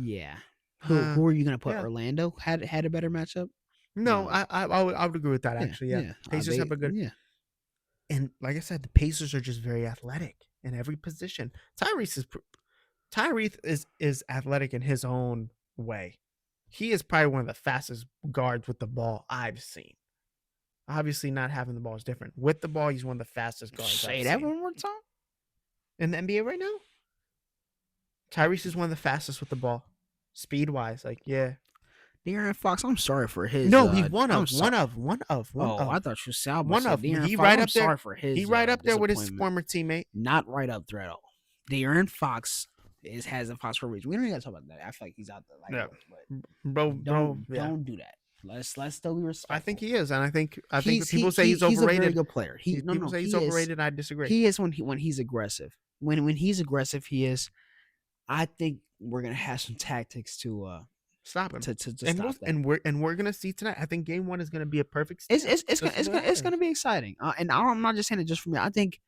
Who are you gonna put? yeah. Orlando had a better matchup. No, No. I would agree with that, actually. Yeah. Pacers have a good. Yeah. And like I said, the Pacers are just very athletic in every position. Tyrese is athletic in his own way. He is probably one of the fastest guards with the ball I've seen. Obviously, not having the ball is different. With the ball, he's one of the fastest guards. Say I've that seen. one more time. In the NBA right now. Tyrese is one of the fastest with the ball, speed wise. Like, yeah. De'Aaron Fox, I'm sorry for his. No, he's one I'm of. sorry. Oh, I thought you said I was one say of. De'Aaron He Fox. right I'm up there. sorry for his. He right up there with his disappointment. former teammate. Not right up there at all. De'Aaron Fox has a Fox for a reason. We don't even gotta talk about that. I feel like he's out there. Like, Yeah. but Bro, don't do that. Let's still be respectful. I think he is, and I think He's- people say he's overrated. He's a very good player. People say he's he is. overrated. I disagree. He is when he's aggressive. When he's aggressive, he is. I think we're gonna have some tactics to Stop him. to and stop that. we're gonna see tonight. I think game 1 is gonna be a perfect. It's gonna be exciting. And I'm not just saying it just for me. I think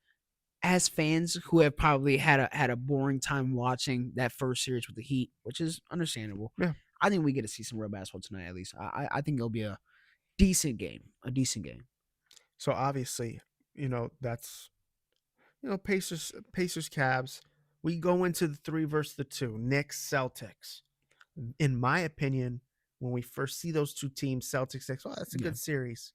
as fans who have probably had a boring time watching that first series with the Heat, which is understandable. Yeah. I think we get to see some real basketball tonight. At least I think it'll be a decent game. So obviously, that's Pacers, Cavs. We go into the 3 versus the 2. Knicks, Celtics. In my opinion, when we first see those two teams, Celtics, Knicks, that's a good series.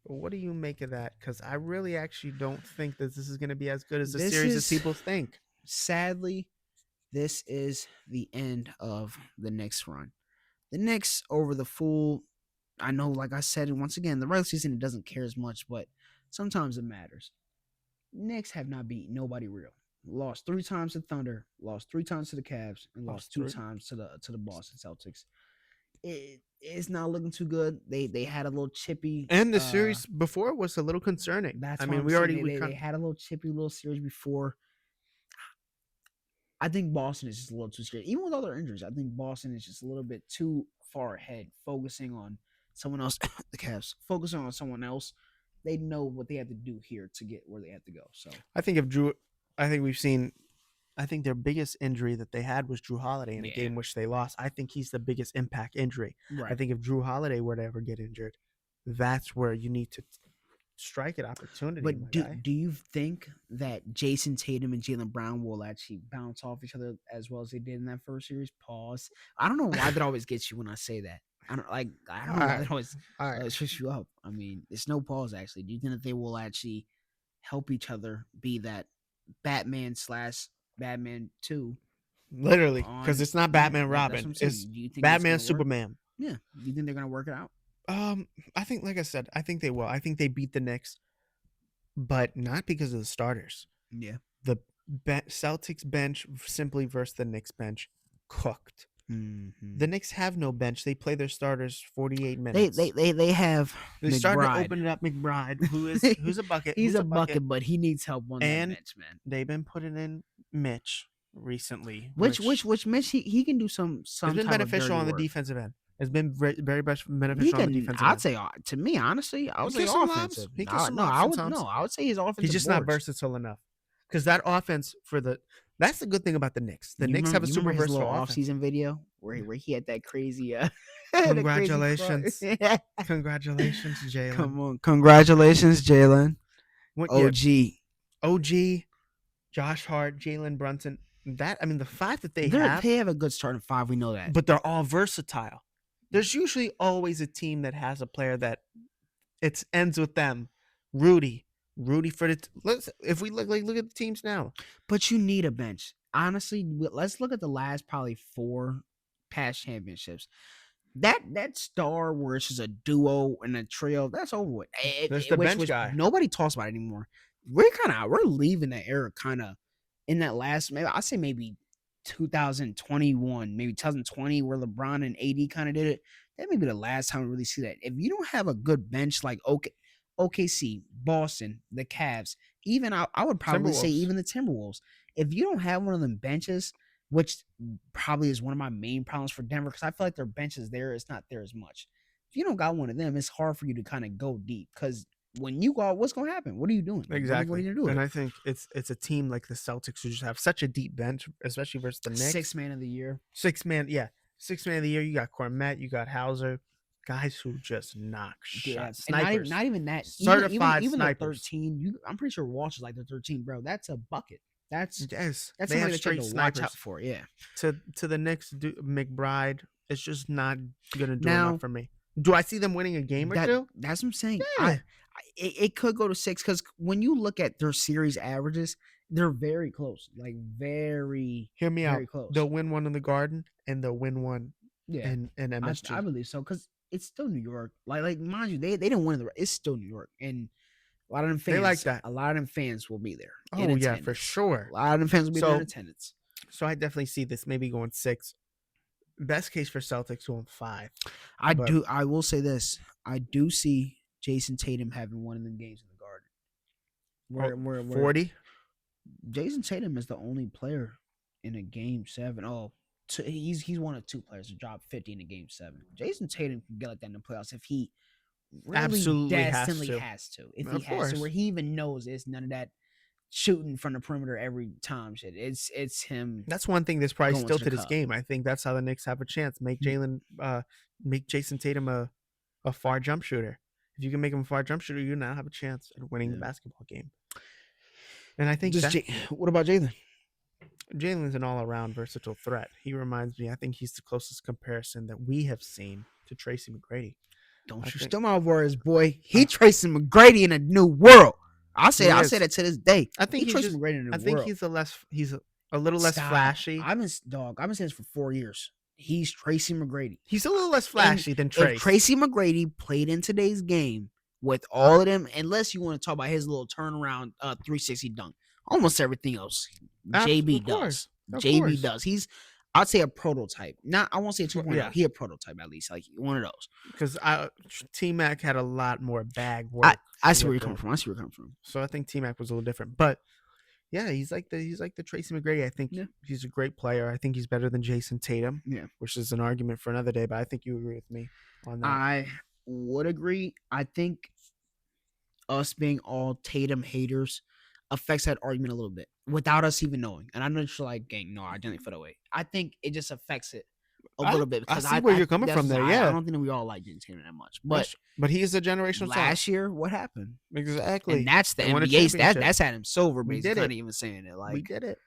But what do you make of that? Because I really actually don't think that this is going to be as good as the series as people think. Sadly, this is the end of the Knicks run. The Knicks over the full. I know, like I said, once again, the regular season, it doesn't care as much, but sometimes it matters. Knicks have not beat nobody real. Lost 3 times to Thunder, lost 3 times to the Cavs, and lost 2 times to the Boston Celtics. It's not looking too good. They had a little chippy, and the series before was a little concerning. They had a little chippy little series before. I think Boston is just a little too scared, even with all their injuries. I think Boston is just a little bit too far ahead, focusing on someone else. The Cavs focusing on someone else. They know what they have to do here to get where they have to go. So I think I think their biggest injury that they had was Drew Holiday in a game which they lost. I think he's the biggest impact injury. Right. I think if Drew Holiday were to ever get injured, that's where you need to strike at opportunity. But do you think that Jason Tatum and Jaylen Brown will actually bounce off each other as well as they did in that first series? Pause. I don't know why that always gets you when I say that. I don't know why that always trips you up. I mean, it's no pause actually. Do you think that they will actually help each other be that Batman 2? Literally, because it's not Batman Robin. It's Batman Superman. Yeah. Do you think they're gonna work it out? I think, like I said, I think they will. I think they beat the Knicks, but not because of the starters. Yeah. The Celtics bench simply versus the Knicks bench cooked. Mm-hmm. The Knicks have no bench. They play their starters 48 minutes. They have. They started to open it up. McBride, who's a bucket. He's a bucket, but he needs help on that bench, man. They've been putting in Mitch recently. Which Mitch he can do some. It's been beneficial on the defensive end. It's been very beneficial on the defensive end. I'd say, to me, honestly, I would say offensive. I would say his offensive. He's just not versatile enough. Because that offense that's the good thing about the Knicks. The Knicks have a super versatile off-season video where he had that crazy. Congratulations, congratulations, Jalen. Come on, congratulations, Jalen. OG, Josh Hart, Jalen Brunson. The fact that they have a good starting 5, we know that. But they're all versatile. There's usually always a team that has a player that it ends with them. Rudy for if we look at the teams now. But you need a bench. Honestly, let's look at the last probably 4 past championships. That star where it's just a duo and a trio, that's over with. There's the bench guy. Nobody talks about it anymore. We're leaving that era kind of in that last, maybe I say maybe 2021, maybe 2020, where LeBron and AD kind of did it. That may be the last time we really see that. If you don't have a good bench like OKC, Boston, the Cavs, even I would probably say even the Timberwolves. If you don't have one of them benches, which probably is one of my main problems for Denver, because I feel like their bench is there, it's not there as much. If you don't got one of them, it's hard for you to kind of go deep, because when you go out, what's going to happen? What are you doing? Exactly. What are you doing? And I think it's a team like the Celtics who just have such a deep bench, especially versus the Knicks. 6 man of the year. 6 man, yeah. 6 man of the year. You got Cornette, you got Hauser. Guys who just knock shots. Snipers. Not even that. Certified even snipers. The 13. I'm pretty sure Walsh is like the 13, bro. That's a bucket. That's something that you have to watch out for. Yeah. To the Knicks, McBride, it's just not gonna do enough for me. Do I see them winning a game or two? That's what I'm saying. Yeah. It could go to 6, because when you look at their series averages, they're very close. Like very. Hear me very out. Close. They'll win one in the Garden and they'll win one Yeah, and MSG. I believe so because it's still New York. Like mind you, they didn't win it's still New York, and a lot of them fans. They like that. A lot of them fans will be there. Oh yeah, for sure. A lot of them fans will be there in attendance. So I definitely see this maybe going 6. Best case for Celtics going 5. I will say this. I do see Jason Tatum having one of them games in the Garden. Where 40. Jason Tatum is the only player in a game 7. He's one of 2 players to drop 50 in a game 7. Jason Tatum can get like that in the playoffs if he really Absolutely has to. If he has to, where he even knows it's none of that shooting from the perimeter every time shit. It's him. That's one thing that's probably going still to to the this cup. game. I think that's how the Knicks have a chance. Make Jason Tatum a far jump shooter. If you can make him a far jump shooter, you now have a chance at winning the basketball game. And I think what about Jalen? Jalen's an all-around versatile threat. He reminds me. I think he's the closest comparison that we have seen to Tracy McGrady. Don't you steal my words, boy. He Tracy McGrady in a new world. I say that to this day. I think he's Tracy McGrady in a new world. I think he's a little less flashy. I've been saying this for 4 years. He's Tracy McGrady. He's a little less flashy than Tracy. If Tracy McGrady played in today's game with all of them, unless you want to talk about his little turnaround 360 dunk, almost everything else, JB does. JB does. I'd say a prototype. I won't say a 2.0. Yeah. He a prototype at least, like one of those. Because T-Mac had a lot more bag work. I see where you're coming from. So I think T-Mac was a little different, but yeah, he's like the Tracy McGrady. I think he's a great player. I think he's better than Jason Tatum. Yeah, which is an argument for another day, but I think you agree with me on that. I would agree. I think us being all Tatum haters affects that argument a little bit without us even knowing. And I'm not sure, like, gang, no, I didn't feel that way. I think it just affects it a little bit because I see where you're coming from there. Yeah, I don't think that we all like Jason Tatum that much, but he is a generational last year, what happened? Exactly, and that's the NBA. That's Adam Silver, basically, not even saying it. Like we did it.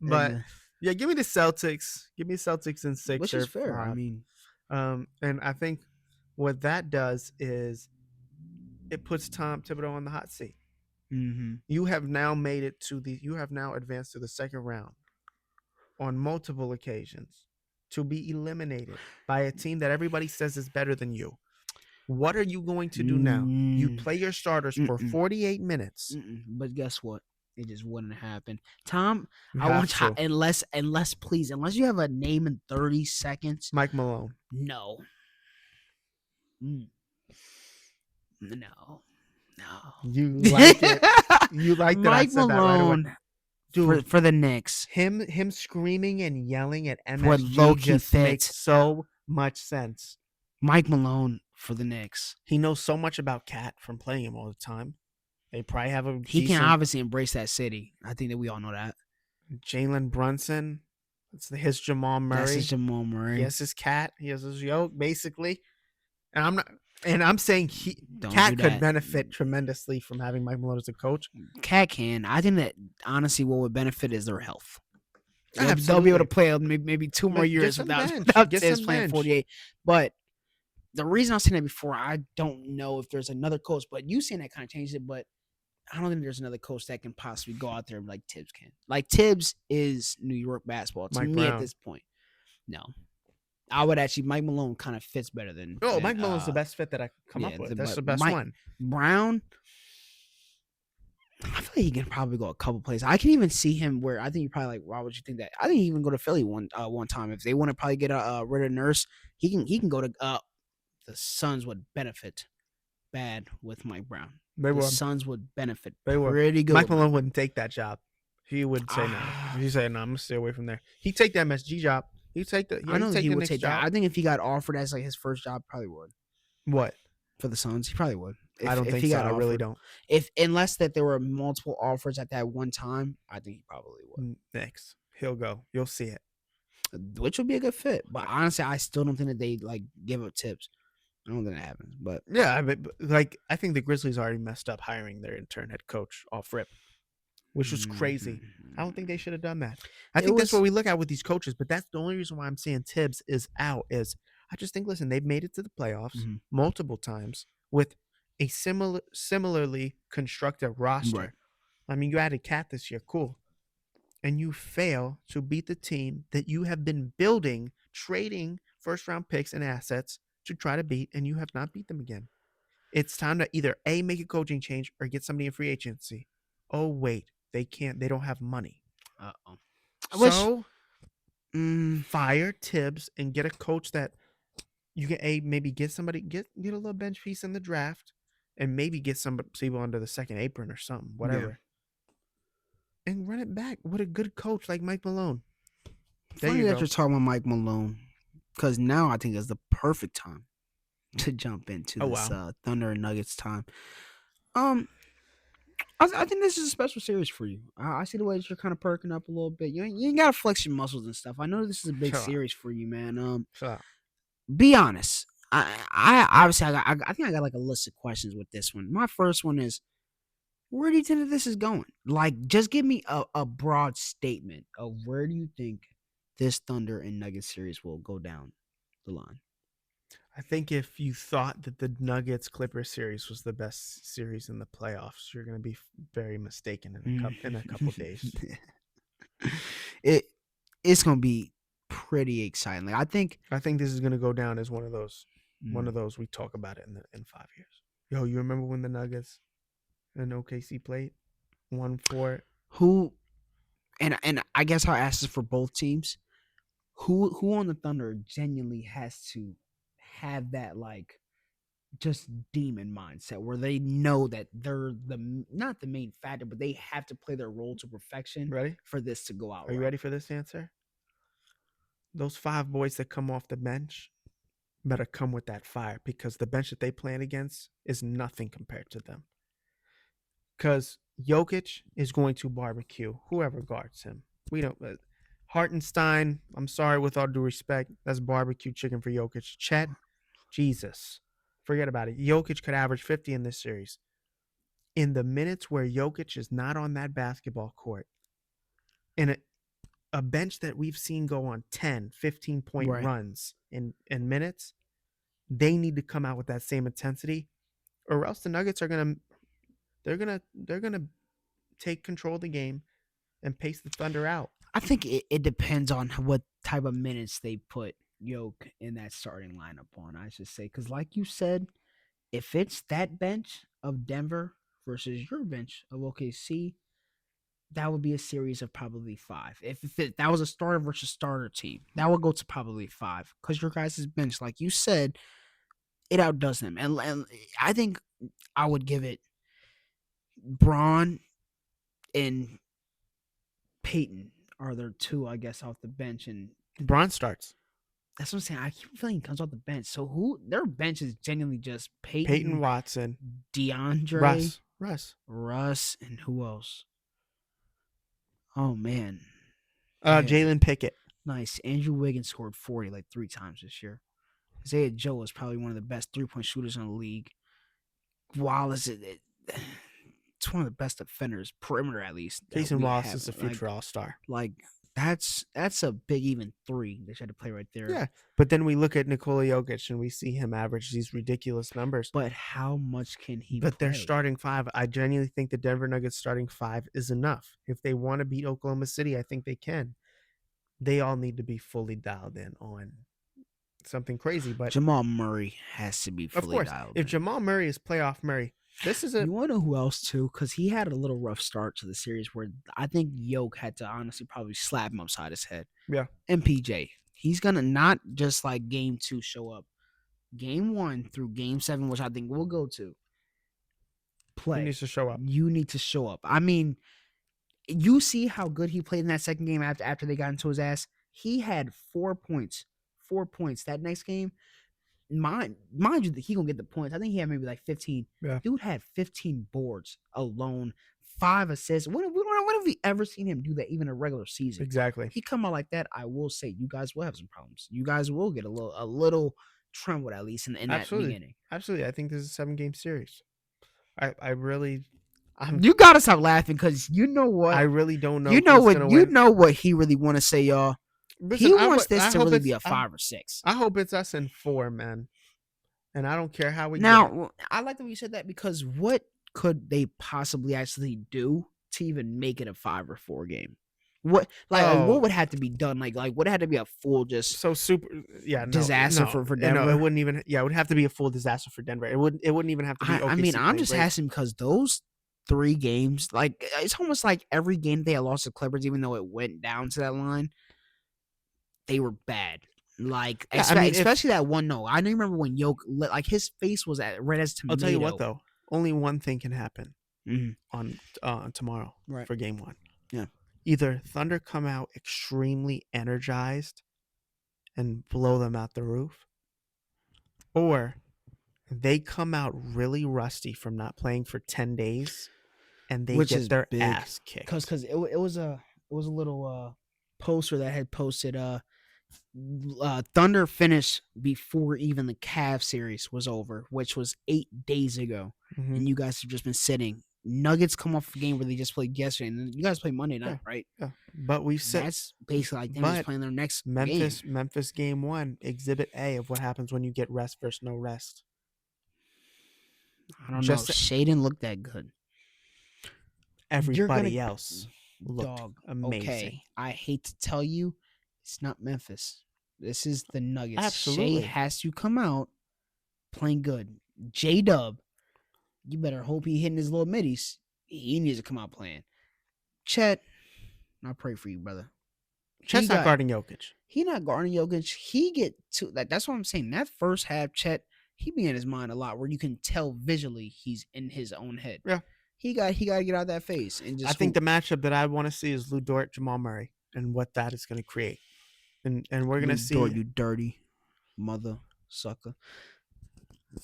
But yeah, give me the Celtics. Give me Celtics in 6, which is fair. I mean, and I think what that does is it puts Tom Thibodeau on the hot seat. Mm-hmm. You have now advanced to the second round on multiple occasions to be eliminated by a team that everybody says is better than you. What are you going to do now? You play your starters for 48 minutes. But guess what? It just wouldn't happen. Tom, unless you have a name in 30 seconds. Mike Malone. No. No. You like it. You like that Mike I said Malone, that right away. Dude, for the Knicks. Him screaming and yelling at MSG what Loki just makes so much sense. Mike Malone for the Knicks. He knows so much about Cat from playing him all the time. They probably have a He can obviously embrace that city. I think that we all know that. Jalen Brunson. That's his Jamal Murray. That's his Jamal Murray. He has his Cat. He has his yoke, basically. And I'm saying Cat could benefit tremendously from having Mike Malone as a coach. Cat can. I think that honestly, what would benefit is their health. They'll be able to play maybe 2 more years without playing 48. But the reason I was saying that before, I don't know if there's another coach, but you saying that kind of changed it. But I don't think there's another coach that can possibly go out there like Tibbs can. Like Tibbs is New York basketball to me at this point. No. I would actually, Mike Malone kind of fits better than. Mike Malone's the best fit that I come up with. That's the best one. Brown, I feel like he can probably go a couple places. I can even see him where I think you probably like. Why would you think that? I think he even go to Philly one time if they want to probably get rid of Nurse. He can go to. The Suns would benefit bad with Mike Brown. The Suns would benefit pretty good. Mike Malone wouldn't take that job. He would say no. He'd say no. I'm gonna stay away from there. He'd take the MSG job. He'd take the. I know he would take job. that. I think if he got offered as like his first job, probably would. What? For the Suns, he probably would. I don't think so. I really don't. Unless that there were multiple offers at that one time, I think he probably would. Next, he'll go. You'll see it. Which would be a good fit. But honestly, I still don't think that they like give up Tips. I don't think that happens. But yeah, I think the Grizzlies already messed up hiring their intern head coach off rip, which was crazy. I don't think they should have done that. I think that's what we look at with these coaches. But that's the only reason why I'm saying Tibbs is out. Is I just think, listen, they've made it to the playoffs multiple times with a similarly constructed roster. Right. I mean, you added Cat this year, cool. and you fail to beat the team that you have been building, trading first round picks and assets to try to beat, and you have not beat them again. It's time to either A, make a coaching change or get somebody in free agency. Oh, wait, they can't. They don't have money. Uh-oh. I wish. So fire Tibbs and get a coach that you can maybe get somebody, get a little bench piece in the draft, and maybe get some people under the second apron or something, whatever. And run it back with a good coach like Mike Malone. There Funny you that go. you're talking about Mike Malone, because now I think is the perfect time to jump into this Thunder and Nuggets time. I think this is a special series for you. I see the way that you're kind of perking up a little bit. You ain't gotta flex your muscles and stuff. I know this is a big series for you, man. Be honest. I obviously I think I got like a list of questions with this one. My first one is, where do you think that this is going? Like, just give me a broad statement of where do you think this Thunder and Nuggets series will go down the line. I think if you thought that the Nuggets Clippers series was the best series in the playoffs, you're going to be very mistaken in a couple days. It's going to be pretty exciting. Like, I think this is going to go down as one of those we talk about it in 5 years. Yo, you remember when the Nuggets and OKC played 1-4? Who and I guess I'll ask this for both teams. Who on the Thunder genuinely has to have that, like, just demon mindset where they know that they're not the main factor, but they have to play their role to perfection for this to go out. Are you ready for this answer? Those 5 boys that come off the bench better come with that fire, because the bench that they playing against is nothing compared to them. Because Jokic is going to barbecue whoever guards him. We don't. Hartenstein, I'm sorry, with all due respect, that's barbecue chicken for Jokic. Chet, Jesus, forget about it. Jokic could average 50 in this series. In the minutes where Jokic is not on that basketball court, in a bench that we've seen go on 10, 15-point runs in minutes, they need to come out with that same intensity, or else the Nuggets are they're gonna take control of the game and pace the Thunder out. I think it depends on what type of minutes they put Yoke in that starting lineup on, I should say. Because like you said, if it's that bench of Denver versus your bench of OKC, that would be a series of probably 5. If that was a starter versus starter team, that would go to probably 5. Because your guys' bench, like you said, it outdoes them. And I think I would give it Braun and Peyton are there 2, I guess, off the bench, and Braun starts. That's what I'm saying. I keep feeling he comes off the bench. So who their bench is genuinely just Peyton Watson, DeAndre, Russ, and who else? Oh man, Jalen Pickett. Nice. Andrew Wiggins scored 40 like 3 times this year. Isaiah Joe is probably one of the best 3-point shooters in the league. Wallace, it's one of the best defenders, perimeter at least. Jason Wallace is a future All-Star. Like, that's a big even 3 that you had to play right there. Yeah, but then we look at Nikola Jokic and we see him average these ridiculous numbers. But how much can he But play? Their starting 5, I genuinely think the Denver Nuggets starting 5 is enough. If they want to beat Oklahoma City, I think they can. They all need to be fully dialed in on something crazy. But Jamal Murray has to be fully dialed in. If Jamal Murray is playoff Murray, this is You want to know who else too? Because he had a little rough start to the series where I think Yoke had to honestly probably slap him upside his head. Yeah. MPJ. He's going to not just like game 2 show up. Game 1 through game 7, which I think we'll go to. Play. He needs to show up. You need to show up. I mean, you see how good he played in that second game after they got into his ass. He had 4 points. 4 points. That next game, mind you, he gonna get the points. I think he had maybe like 15. Yeah. Dude had 15 boards alone, 5 assists. When have we ever seen him do that, even in a regular season? Exactly. He come out like that, I will say you guys will have some problems. You guys will get a little trembled at least in that beginning. Absolutely. I think this is a 7-game series. I really. You gotta stop laughing because you know what? I really don't know. You know what he really want to say, y'all. Listen, he wants this to really be a 5 or 6. I hope it's us in 4, man. And I don't care how we now. I like that you said that because what could they possibly actually do to even make it a 5 or 4 game? What like Oh. what would have to be done? Like would it have to be a full just So super, no, disaster no, for no, Denver? it wouldn't even. Yeah, it would have to be a full disaster for Denver. It wouldn't even have to be OKC. I mean, I'm playing just great. asking because those 3 games, like it's almost like every game they had lost to Clippers, even though it went down to that line, they were bad. Like Yeah, I mean, especially that one. No, I don't remember when like his face was at red as tomato. I'll tell you what though, only one thing can happen Mhm. on tomorrow Right. for game 1. Yeah. Either Thunder come out extremely energized and blow them out the roof, or they come out really rusty from not playing for 10 days and they Which get is their big. ass kicked. Because it was a little poster that had posted Thunder finished before even the Cavs series was over, which was 8 days ago, Mhm. and you guys have just been sitting. Nuggets come off a game where they just played yesterday, and then you guys play Monday night, right? Yeah. But we've said That's basically like them just playing their next game. Memphis game 1, exhibit A of what happens when you get rest versus no rest. I don't Just know. Shea didn't look that good. everybody else looked Dog, amazing. okay, I hate to tell you, it's not Memphis. This is the Nuggets. Absolutely. Shea has to come out playing good. J-Dub, you better hope he hitting his little middies. He needs to come out playing. Chet, I pray for you, brother. Chet's not guarding Jokic. He not guarding Jokic. He get to that. That's what I'm saying. That first half, Chet, he be in his mind a lot where you can tell visually he's in his own head. Yeah. He got to get out of that phase and just. I think the matchup that I want to see is Lou Dort, Jamal Murray, and what that is going to create. And we're going to see. Dort, you dirty mother sucker.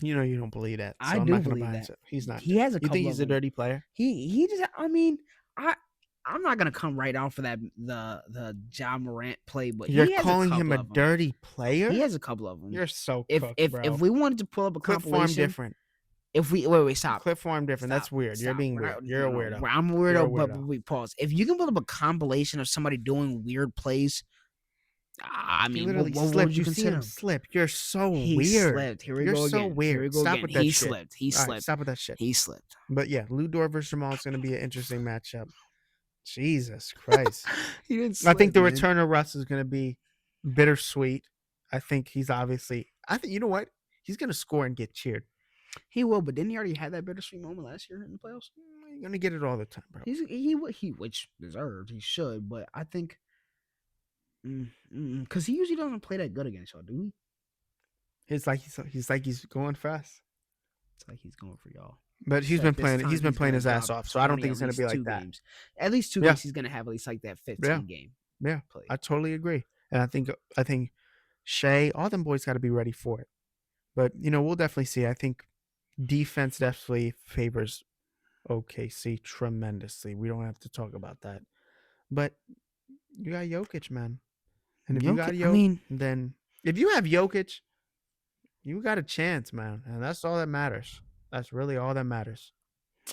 You know you don't believe that. So I I'm do not gonna believe buy that. it. He's not. He has a You couple think of he's a them. dirty player? He just. I mean, I'm not gonna come right off of that the Ja Morant play, but You're he has calling a him a couple of them. dirty player? He has a couple of them. You're so if cooked, if bro. if we wanted to pull up a Clip form compilation, different. if we wait stop. Clip form different. That's Stop, weird. You're stop. being We're weird. not- You're a no, weirdo. I'm a You're a weirdo, but weirdo. we pause. If you can pull up a compilation of somebody doing weird plays, I He mean, literally what slipped. would you see consider him slip. You're so He weird. slipped. Here we You're go so again. weird. Here we go Stop again. with that He shit. slipped. He All right, slipped. stop with that shit. He slipped. But yeah, Lou Dort versus Jamal is going to be an interesting matchup. Jesus Christ. He didn't. I think slip, the man. return of Russ is going to be bittersweet. I think he's obviously. I think you know what? He's going to score and get cheered. He will, but didn't he already have that bittersweet moment last year in the playoffs? You're going to get it all the time, bro. He which deserved. He should, but I think because he usually doesn't play that good against y'all, do he? It's like he's going fast. It's like he's going for y'all. But he's Except been this playing. time He's been playing gonna his ass drop off. So I don't 20 think it's at going to be least like 2 that. games. At least 2 Yeah. games, he's gonna have at least like that 15 game. Yeah, play. I totally agree. And I think Shea, all them boys got to be ready for it. But we'll definitely see. I think defense definitely favors OKC tremendously. We don't have to talk about that. But you got Jokic, man. And if you got Jokic, then if you have Jokic, you got a chance, man. And that's all that matters. That's really all that matters.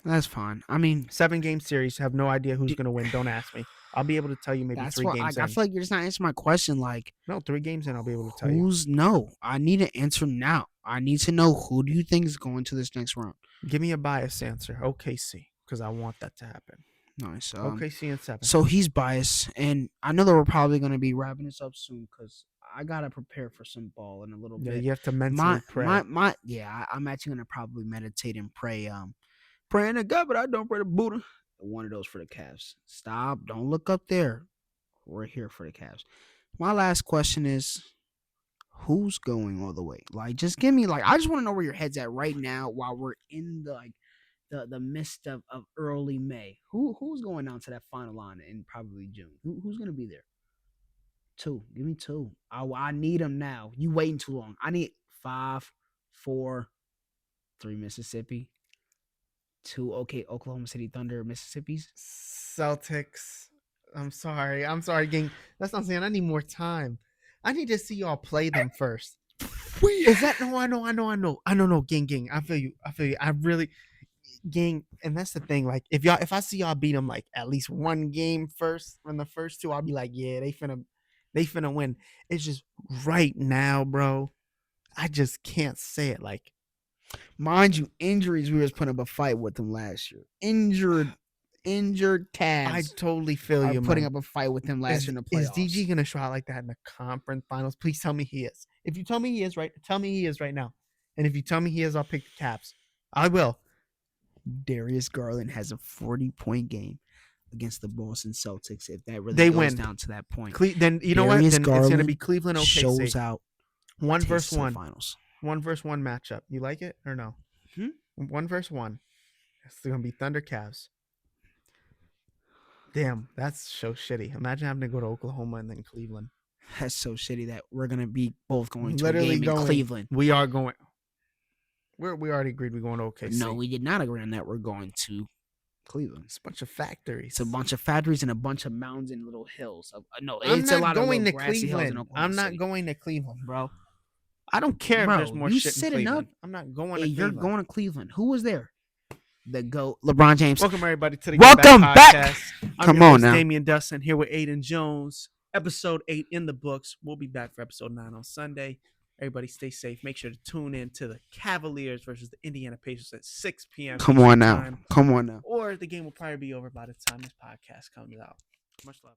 That's fine. I mean, 7-game series. Have no idea who's going to win. Don't ask me. I'll be able to tell you maybe that's 3 why games I in. feel like you're just not answering my question. Like, No, 3 games in, I'll be able to tell you. no? I need an answer now. I need to know who do you think is going to this next round. Give me a biased answer. OKC, because I want that to happen. Nice. OKC and 7. So he's biased, and I know that we're probably going to be wrapping this up soon because I gotta prepare for some ball in a little Yeah, bit. you have to mentally pray. I'm actually gonna probably meditate and pray. Praying to God, but I don't pray to Buddha. One of those for the Cavs. Stop! Don't look up there. We're here for the Cavs. My last question is, who's going all the way? Like, just give me I just want to know where your head's at right now while we're in the midst of early May. Who's going down to that final line in probably June? Who's gonna be there? 2. Give me 2. I need them now. You waiting too long. I need 5, 4, 3 Mississippi, 2 Oklahoma City Thunder Mississippi's. Celtics. I'm sorry, gang. That's not saying I need more time. I need to see y'all play them first. Is that I know, gang. I feel you. I really, gang. And that's the thing. Like, if I see y'all beat them like at least 1 game first from the first 2, I'll be like, yeah, they finna win. It's just right now, bro. I just can't say it. Like, mind you, injuries. We was putting up a fight with them last year. Injured. injured I calves totally feel are you, putting man. up a fight with him last year in the playoffs. Is DG gonna show out like that in the conference finals? Please tell me he is. If you tell me he is, right, tell me he is right now. And if you tell me he is, I'll pick the Caps. I will. Darius Garland has a 40-point game against the Boston Celtics. If that really They goes win. down to that point, Then you know what? Darius Then it's gonna Garland be Cleveland OKC. shows out. 1 takes versus to the 1. finals. 1 versus 1 matchup. You like it or no? 1 versus 1. It's gonna be Thunder Cavs. Damn, that's so shitty. Imagine having to go to Oklahoma and then Cleveland. That's so shitty that we're gonna be both going to Literally a game going. in Cleveland. We are going. We already agreed we're going to OKC. No, we did not agree on that. We're going to Cleveland. It's a bunch of factories. It's a bunch of factories and a bunch of mountains and little hills. No, I'm it's not a lot going of to little grassy hills in Cleveland. Oklahoma I'm not City. going to Cleveland, bro. I don't care Bro, if there's more you shit in sitting Cleveland. up? I'm not going Hey, to you're Cleveland. going to Cleveland. Who was there? The GOAT, LeBron James. Welcome everybody to the Welcome GetBack back. Podcast. I'm Come your on host, now. Damian and Dusten here with Ayden Jones. Episode 8 in the books. We'll be back for episode 9 on Sunday. Everybody stay safe. Make sure to tune in to the Cavaliers versus the Indiana Pacers at 6 p.m. Come Eastern on now. time. Come on now. Or the game will probably be over by the time this podcast comes out. Much love.